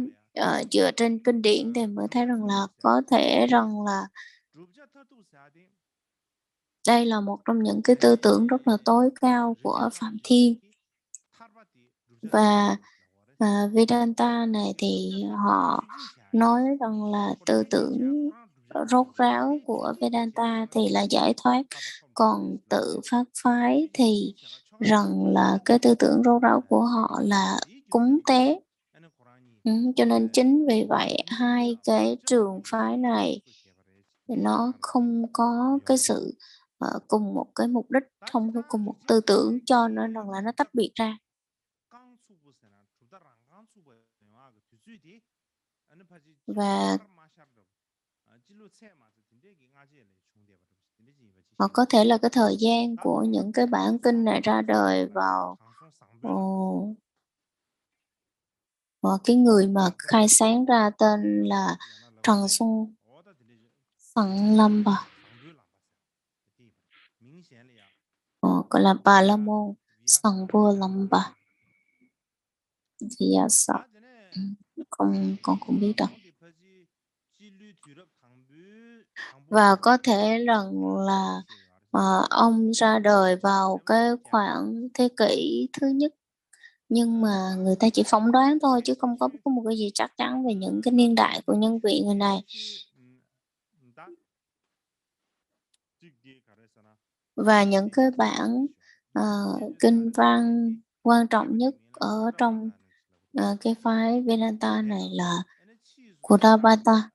dựa trên kinh điển thì mới thấy rằng là có thể rằng là đây là một trong những cái tư tưởng rất là tối cao của Phạm Thiên. Và Vedanta này thì họ nói rằng là tư tưởng rốt ráo của Vedanta thì là giải thoát, còn tự phát phái thì rằng là cái tư tưởng rốt ráo của họ là cúng tế. Cho nên chính vì vậy hai cái trường phái này thì nó không có cái sự cùng một cái mục đích, không có cùng một tư tưởng, cho nên rằng là nó tách biệt ra. Và họ có thể là cái thời gian của những cái bản kinh này ra đời vào cái người mà khai sáng ra tên là Trần Xuân Sẵn Lâm bà, gọi là Bà La Môn Sẵn Vua Lâm bà. Thì sợ con cũng biết đâu. Và có thể rằng là ông ra đời vào cái khoảng thế kỷ thứ nhất, nhưng mà người ta chỉ phỏng đoán thôi chứ không có một cái gì chắc chắn về những cái niên đại của nhân vị người này. Và những cái bản kinh văn quan trọng nhất ở trong cái phái Vedanta này là Gaudapada.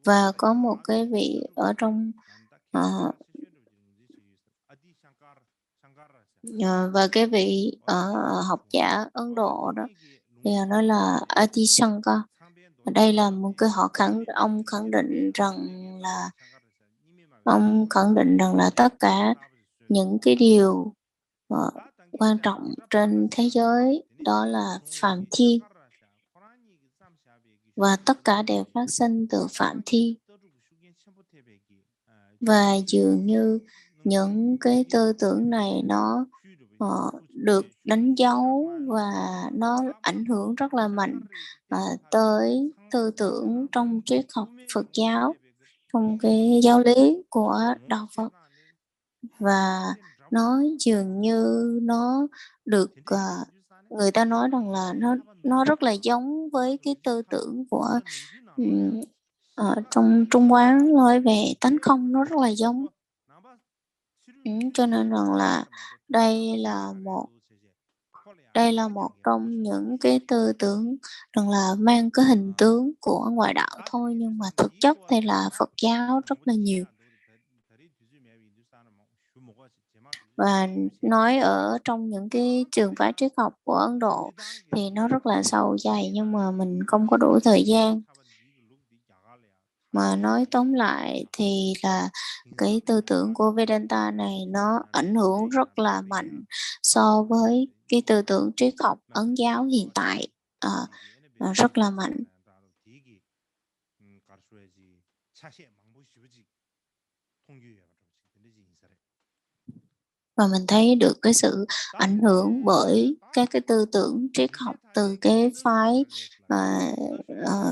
Và có một cái vị ở trong và cái vị học giả Ấn Độ đó thì nói là Adi Shankar. Ở đây là một cái ông khẳng định rằng là tất cả những cái điều quan trọng trên thế giới đó là Phạm Thiên, và tất cả đều phát sinh từ Phạm Thiên. Và dường như những cái tư tưởng này nó được đánh dấu và nó ảnh hưởng rất là mạnh tới tư tưởng trong triết học Phật giáo, trong cái giáo lý của Đạo Phật. Và nó dường như nó được người ta nói rằng là nó rất là giống với cái tư tưởng của trong Trung Quán nói về tánh không, nó rất là giống. Cho nên rằng là đây là một trong những cái tư tưởng rằng là mang cái hình tướng của ngoại đạo thôi, nhưng mà thực chất thì là Phật giáo rất là nhiều. Và nói ở trong những cái trường phái triết học của Ấn Độ thì nó rất là sâu dày, nhưng mà mình không có đủ thời gian. Mà nói tóm lại thì là cái tư tưởng của Vedanta này nó ảnh hưởng rất là mạnh so với cái tư tưởng triết học Ấn giáo hiện tại, rất là mạnh. Và mình thấy được cái sự ảnh hưởng bởi các cái tư tưởng triết học từ cái phái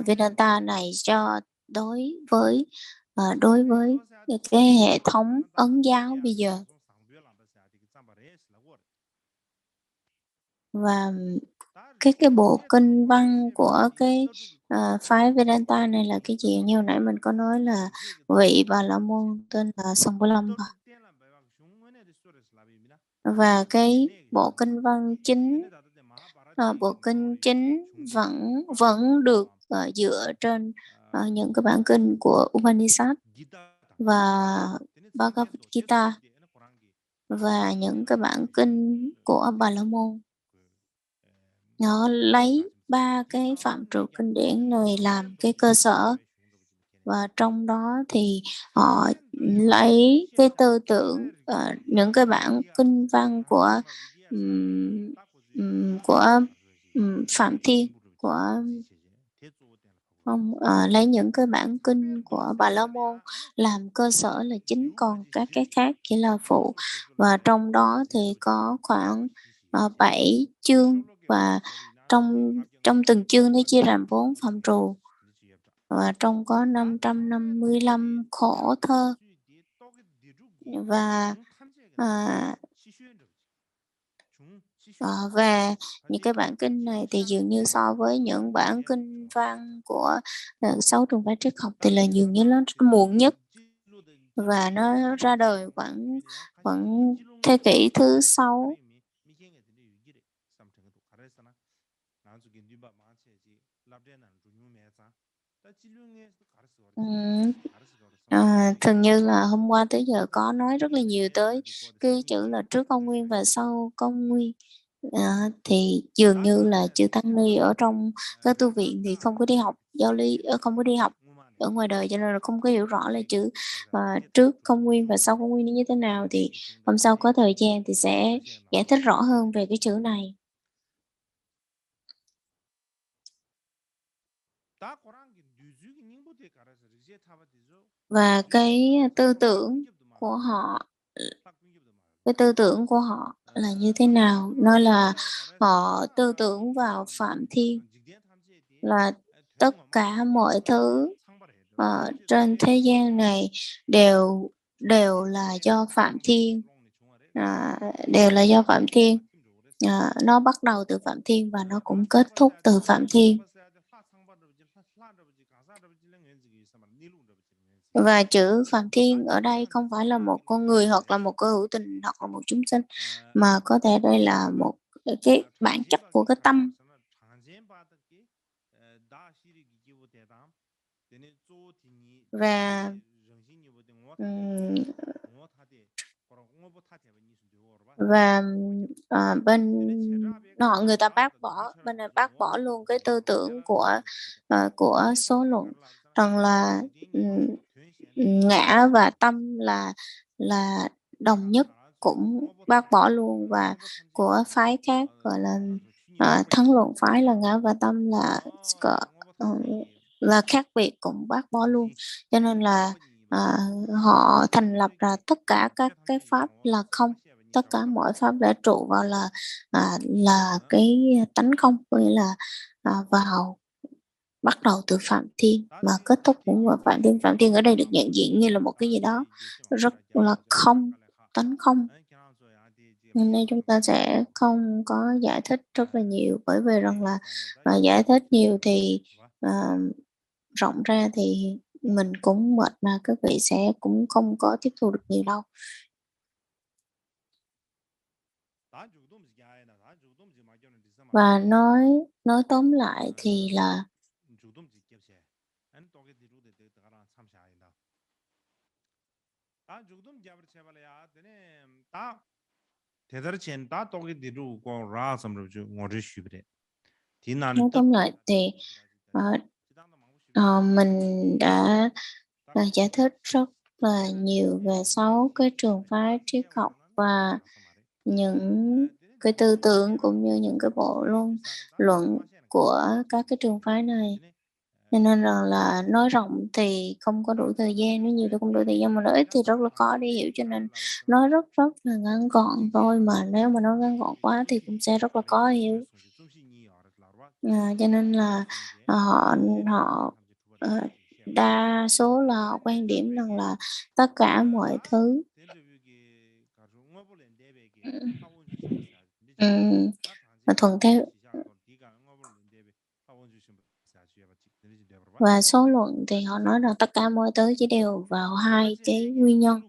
Vedanta này đối với cái hệ thống Ấn giáo bây giờ. Và cái bộ kinh văn của cái phái Vedanta này là cái gì? Như hồi nãy mình có nói là vị Bà La Môn tên là Sambhalampa. Và cái bộ kinh văn chính vẫn được dựa trên những cái bản kinh của Upanishad và Bhagavad Gita và những cái bản kinh của Bà La Môn. Nó lấy ba cái phạm trù kinh điển này làm cái cơ sở và trong đó thì họ lấy cái tư tưởng những cái bản kinh văn của Phạm Thiên của không lấy những cái bản kinh của Bà La Môn làm cơ sở là chính, còn các cái khác chỉ là phụ. Và trong đó thì có khoảng 7 chương, và trong trong từng chương nó chia làm 4 phạm trù, và trong có 555 khổ thơ. Và về những cái bản kinh này thì dường như so với những bản kinh văn của 6 trường phái triết học thì là dường như nó muộn nhất, và nó ra đời khoảng khoảng thế kỷ thứ 6. Thường như là hôm qua tới giờ có nói rất là nhiều tới cái chữ là trước công nguyên và sau công nguyên. Thì dường như là chư Tăng Ni ở trong các tu viện thì không có đi học giáo lý, không có đi học ở ngoài đời, cho nên là không có hiểu rõ là chữ trước công nguyên và sau công nguyên như thế nào. Thì hôm sau có thời gian thì sẽ giải thích rõ hơn về cái chữ này. Và cái tư tưởng của họ, là như thế nào? Nó là họ tư tưởng vào Phạm Thiên, là tất cả mọi thứ trên thế gian này đều đều là do Phạm Thiên, đều là do Phạm Thiên. Nó bắt đầu từ Phạm Thiên và nó cũng kết thúc từ Phạm Thiên. Và chữ Phạm Thiên ở đây không phải là một con người hoặc là một cơ hữu tình hoặc là một chúng sinh, mà có thể đây là một cái bản chất của cái tâm. Và bên người ta bác bỏ, bên này bác bỏ luôn cái tư tưởng của số luận rằng là ngã và tâm là đồng nhất, cũng bác bỏ luôn. Và của phái khác gọi là thắng luận phái là ngã và tâm là khác biệt, cũng bác bỏ luôn. Cho nên là họ thành lập ra tất cả các cái pháp là không, tất cả mọi pháp để trụ vào là cái tánh không, có nghĩa là vào bắt đầu từ Phạm Thiên mà kết thúc cũng vào Phạm Thiên. Phạm Thiên ở đây được nhận diện như là một cái gì đó rất là không, tánh không. Nên chúng ta sẽ không có giải thích rất là nhiều, bởi vì rằng là giải thích nhiều thì rộng ra thì mình cũng mệt, mà các vị sẽ cũng không có tiếp thu được nhiều đâu. Và nói tóm lại thì là nói tóm lại thì mình đã giải thích rất là nhiều về 6 cái trường phái triết học và những cái tư tưởng cũng như những cái bộ luận của các cái trường phái này. Cho nên là nói rộng thì không có đủ thời gian, nói nhiều thì không đủ thời gian, mà nói ít thì rất là khó để hiểu, cho nên nói rất rất là ngắn gọn thôi. Mà nếu mà nói ngắn gọn quá thì cũng sẽ rất là khó hiểu. Cho nên là họ đa số là họ quan điểm rằng là tất cả mọi thứ thuận theo. Và số luận thì họ nói rằng tất cả mọi thứ chỉ đều vào hai cái nguyên nhân,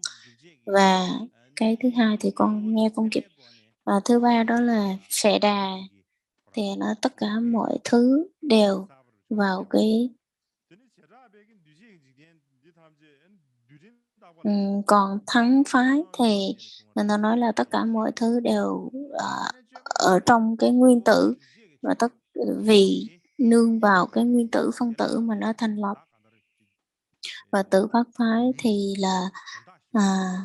và cái thứ hai thì con nghe không kịp. Và thứ ba đó là Phệ Đà, thì nó tất cả mọi thứ đều vào cái còn thắng phái thì người ta nói là tất cả mọi thứ đều ở trong cái nguyên tử, và vì nương vào cái nguyên tử phân tử mà nó thành lập. Và tự phát phái thì là à,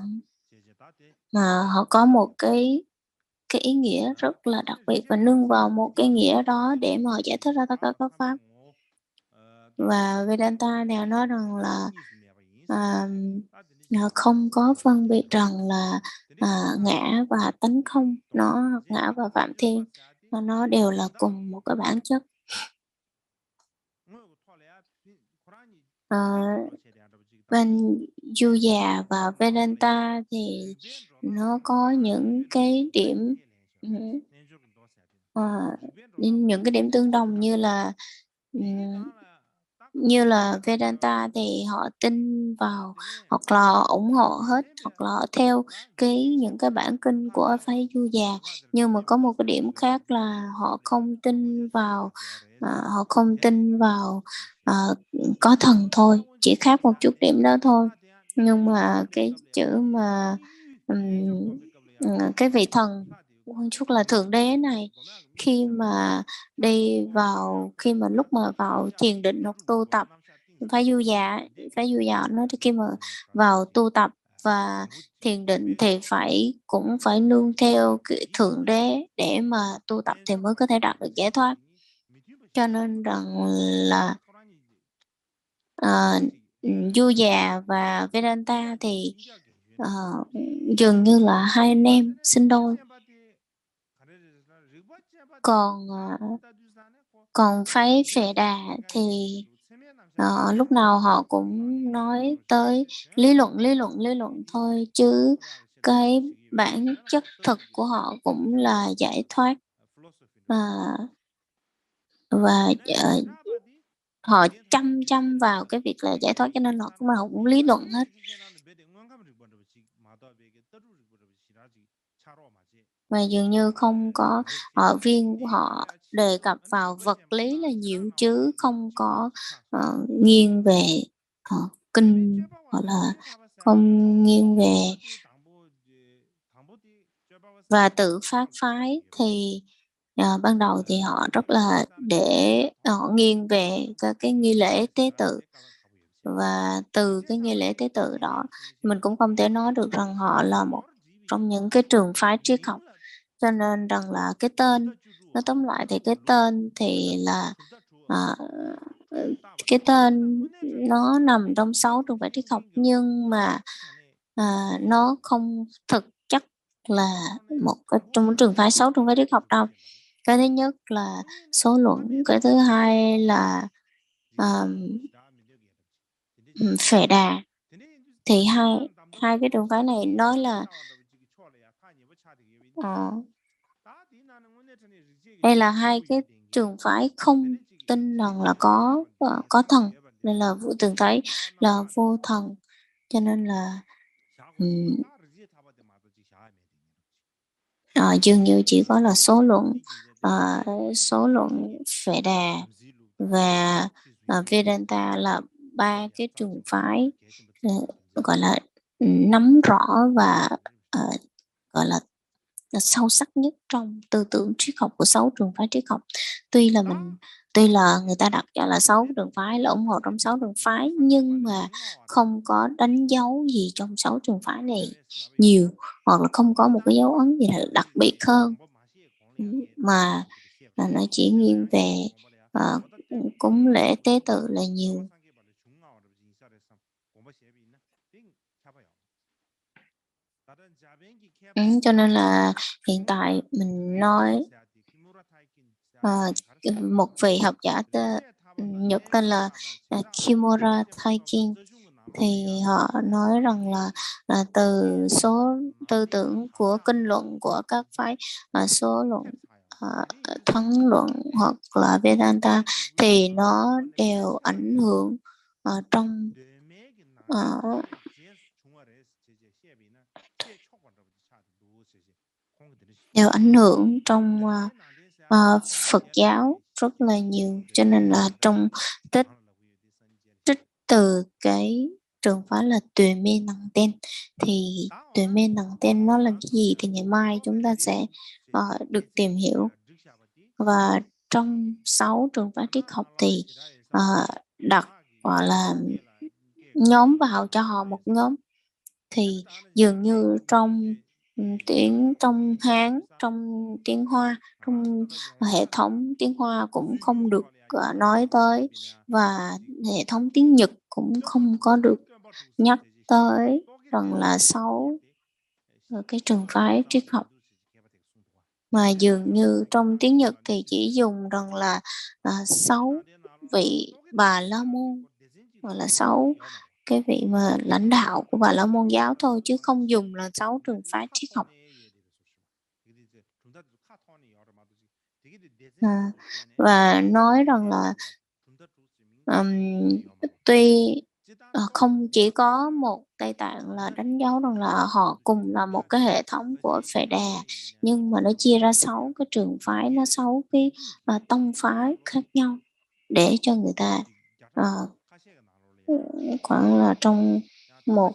mà họ có một cái ý nghĩa rất là đặc biệt và nương vào một cái nghĩa đó để mà họ giải thích ra tất cả các pháp. Và Vedanta này nói rằng là à, không có phân biệt rằng là ngã và tánh không, ngã và phạm thiên, mà nó đều là cùng một cái bản chất. Yuya và Vedanta thì nó có những cái điểm những cái điểm tương đồng như là Vedanta thì họ tin vào hoặc là họ ủng hộ hết hoặc là họ theo những cái bản kinh của phái Yuya, nhưng mà có một cái điểm khác là họ không tin vào có thần thôi, chỉ khác một chút điểm đó thôi. Nhưng mà cái chữ mà cái vị thần quan chút là thượng đế này, khi mà khi mà lúc mà vào thiền định hoặc tu tập, phải du già nó thì khi mà vào tu tập và thiền định thì cũng phải nương theo cái thượng đế để mà tu tập thì mới có thể đạt được giải thoát. Cho nên rằng là Yuya và Vedanta thì dường như là hai anh em sinh đôi. Còn phái Phệ Đà thì lúc nào họ cũng nói tới lý luận thôi, chứ cái bản chất thực của họ cũng là giải thoát. Và họ chăm vào cái việc là giải thoát, cho nên họ cũng lý luận hết. Và dường như không có họ đề cập vào vật lý là nhiều, chứ không có nghiêng về kinh, hoặc là không nghiêng về. Và tự phát phái thì ban đầu thì họ rất là họ nghiêng về cái nghi lễ tế tự, và từ cái nghi lễ tế tự đó mình cũng không thể nói được rằng họ là một trong những cái trường phái triết học. Cho nên rằng là cái tên, nó tóm lại thì cái tên thì là cái tên nó nằm trong 6 trường phái triết học, nhưng mà nó không thực chất là trong trường phái 6 trường phái triết học đâu. Cái thứ nhất là số luận, cái thứ hai là Phệ Đà. Thì hai cái trường phái này nói là đây là hai cái trường phái không tin rằng là có thần, nên là thường thấy là vô thần, cho nên là dường như chỉ có là số luận Phệ Đà và Vedanta là ba cái trường phái gọi là nắm rõ và gọi là sâu sắc nhất trong tư tưởng triết học của 6 trường phái triết học. Tuy là người ta đặt ra là 6 trường phái, là ủng hộ trong 6 trường phái, nhưng mà không có đánh dấu gì trong 6 trường phái này nhiều, hoặc là không có một cái dấu ấn gì là đặc biệt hơn, mà nó chỉ nghiêng về cúng lễ tế tự là nhiều. Cho nên là hiện tại mình nói một vị học giả Nhật tên là Kimura Taikin, thì họ nói rằng là từ số tư tưởng của kinh luận của các phái số luận, thắng luận hoặc là Vedanta, thì nó đều ảnh hưởng trong Phật giáo rất là nhiều. Cho nên là trong trích từ cái trường phái là Tuệ Mê Năng Tên, thì Tuệ Mê Năng Tên nó là cái gì thì ngày mai chúng ta sẽ được tìm hiểu. Và trong 6 trường phái triết học thì đặt gọi là nhóm vào cho họ một nhóm, thì dường như trong trong Hán, trong tiếng Hoa, trong hệ thống tiếng Hoa cũng không được nói tới, và hệ thống tiếng Nhật cũng không có được nhắc tới rằng là 6 cái trường phái triết học, mà dường như trong tiếng Nhật thì chỉ dùng rằng là 6 vị Bà La Môn, hoặc là 6 cái vị mà lãnh đạo của Bà La Môn giáo thôi, chứ không dùng là 6 trường phái triết học. Và nói rằng là tuy không chỉ có một Tây Tạng là đánh dấu rằng là họ cùng là một cái hệ thống của Phệ Đà, nhưng mà nó chia ra 6 cái trường phái, nó 6 cái tông phái khác nhau, để cho người ta khoảng là trong một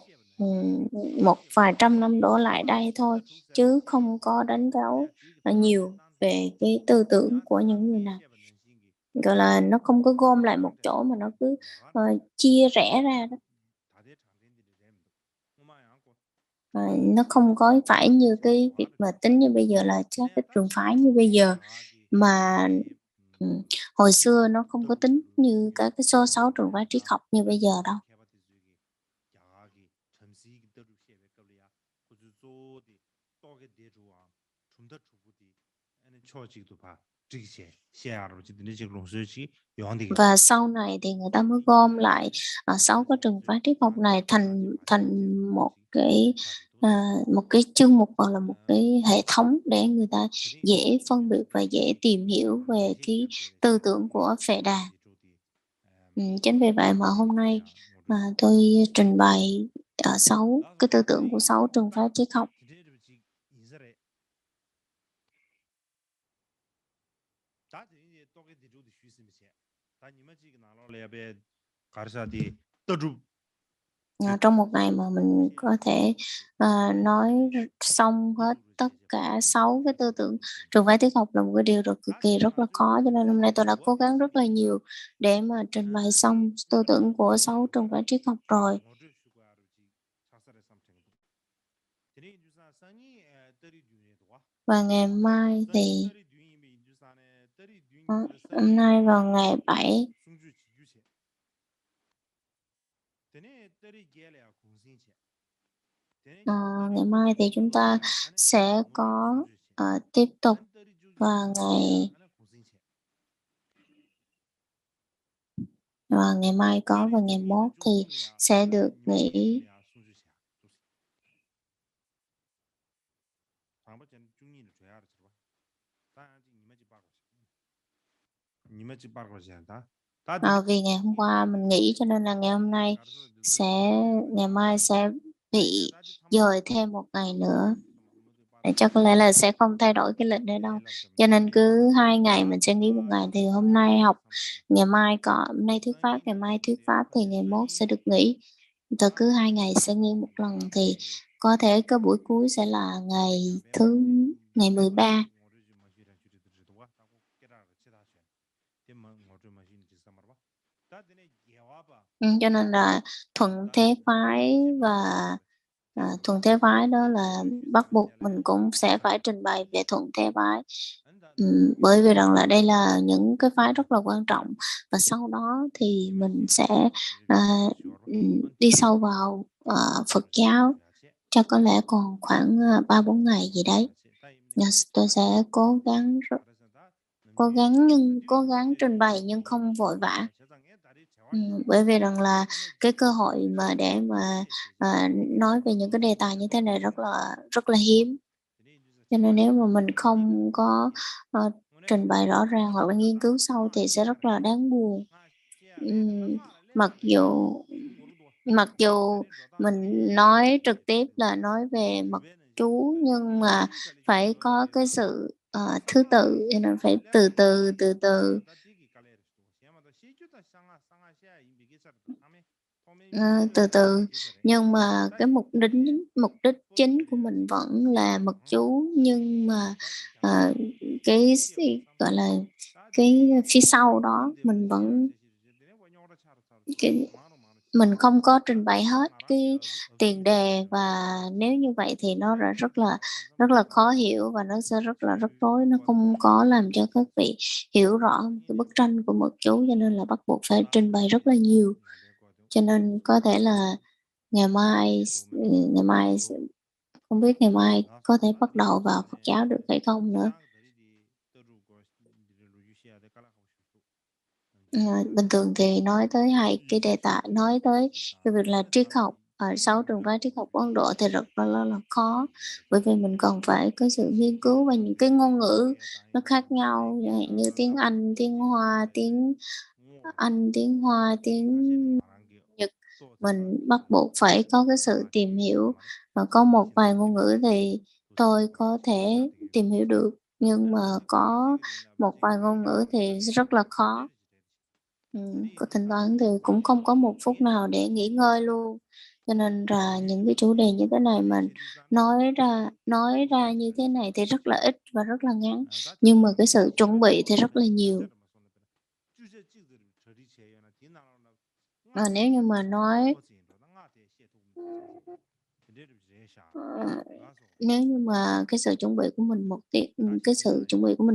một vài trăm năm đổ lại đây thôi, chứ không có đánh dấu nhiều về cái tư tưởng của những người này. Gọi là nó không có gom lại một chỗ, mà nó cứ chia rẽ ra đó. Nó không có phải như cái việc mà tính như bây giờ là các cái trường phái như bây giờ, mà hồi xưa nó không có tính như các cái số 6 trường phái triết học như bây giờ đâu. Và sau này thì người ta mới gom lại 6 cái trường phái triết học này thành thành một cái chương mục, hoặc là một cái hệ thống, để người ta dễ phân biệt và dễ tìm hiểu về cái tư tưởng của Phệ Đà. Chính vì vậy mà hôm nay tôi trình bày 6 cái tư tưởng của 6 trường phái triết học. Trong một ngày mà mình có thể nói xong hết tất cả 6 cái tư tưởng trường phái triết học là một cái điều cực kỳ rất là khó, cho nên hôm nay tôi đã cố gắng rất là nhiều để mà trình bày xong tư tưởng của 6 trường phái triết học rồi. Và ngày mai thì hôm nay vào ngày 7, ngày mai thì chúng ta sẽ có tiếp tục, và ngày mai có, và ngày mốt thì sẽ được nghỉ. Vì ngày hôm qua mình nghỉ, cho nên là ngày mai sẽ bị dời thêm một ngày nữa. Chắc có lẽ là sẽ không thay đổi cái lịch nữa đâu, cho nên cứ 2 ngày mình sẽ nghỉ một ngày. Thì hôm nay học, ngày mai thuyết pháp, ngày mai thuyết pháp thì ngày mốt sẽ được nghỉ. Từ cứ 2 ngày sẽ nghỉ một lần, thì có thể cái buổi cuối sẽ là ngày 13. Cho nên là thuận thế phái, và thuận thế phái đó là bắt buộc mình cũng sẽ phải trình bày về thuận thế phái. Bởi vì rằng là đây là những cái phái rất là quan trọng, và sau đó thì mình sẽ đi sâu vào Phật giáo, chắc có lẽ còn khoảng 3-4 ngày gì đấy. Tôi sẽ cố gắng trình bày nhưng không vội vã. Bởi vì rằng là cái cơ hội mà để mà nói về những cái đề tài như thế này rất là hiếm, cho nên nếu mà mình không có trình bày rõ ràng hoặc là nghiên cứu sâu thì sẽ rất là đáng buồn. Mặc dù mình nói trực tiếp là nói về mật chú, nhưng mà phải có cái sự thứ tự, cho nên phải từ từ từ từ. Nhưng mà cái mục đích chính của mình vẫn là mật chú, nhưng mà cái gọi là cái phía sau đó mình vẫn mình không có trình bày hết cái tiền đề, và nếu như vậy thì nó rất là khó hiểu và nó sẽ rất là rắc rối, nó không có làm cho các vị hiểu rõ cái bức tranh của một chú, cho nên là bắt buộc phải trình bày rất là nhiều. Cho nên có thể là ngày mai không biết ngày mai có thể bắt đầu vào Phật giáo được hay không nữa. Bình thường thì nói tới hai cái đề tài, nói tới cái việc là triết học ở 6 trường phái triết học của Ấn Độ thì rất là khó, bởi vì mình còn phải có sự nghiên cứu và những cái ngôn ngữ nó khác nhau, chẳng hạn như tiếng Anh, tiếng Hoa, tiếng Nhật. Mình bắt buộc phải có cái sự tìm hiểu, và có một vài ngôn ngữ thì tôi có thể tìm hiểu được, nhưng mà có một vài ngôn ngữ thì rất là khó. Có thỉnh thoảng thì cũng không có một phút nào để nghỉ ngơi luôn, cho nên là những cái chủ đề như thế này mình nói ra như thế này thì rất là ít và rất là ngắn, nhưng mà cái sự chuẩn bị thì rất là nhiều. Nếu như mà nói ờ, nếu như mà cái sự chuẩn bị của mình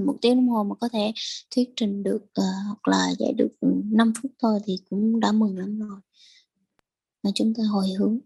một tiếng đồng hồ mà có thể thuyết trình được hoặc là dạy được 5 phút thôi thì cũng đã mừng lắm rồi, mà chúng ta hồi hướng.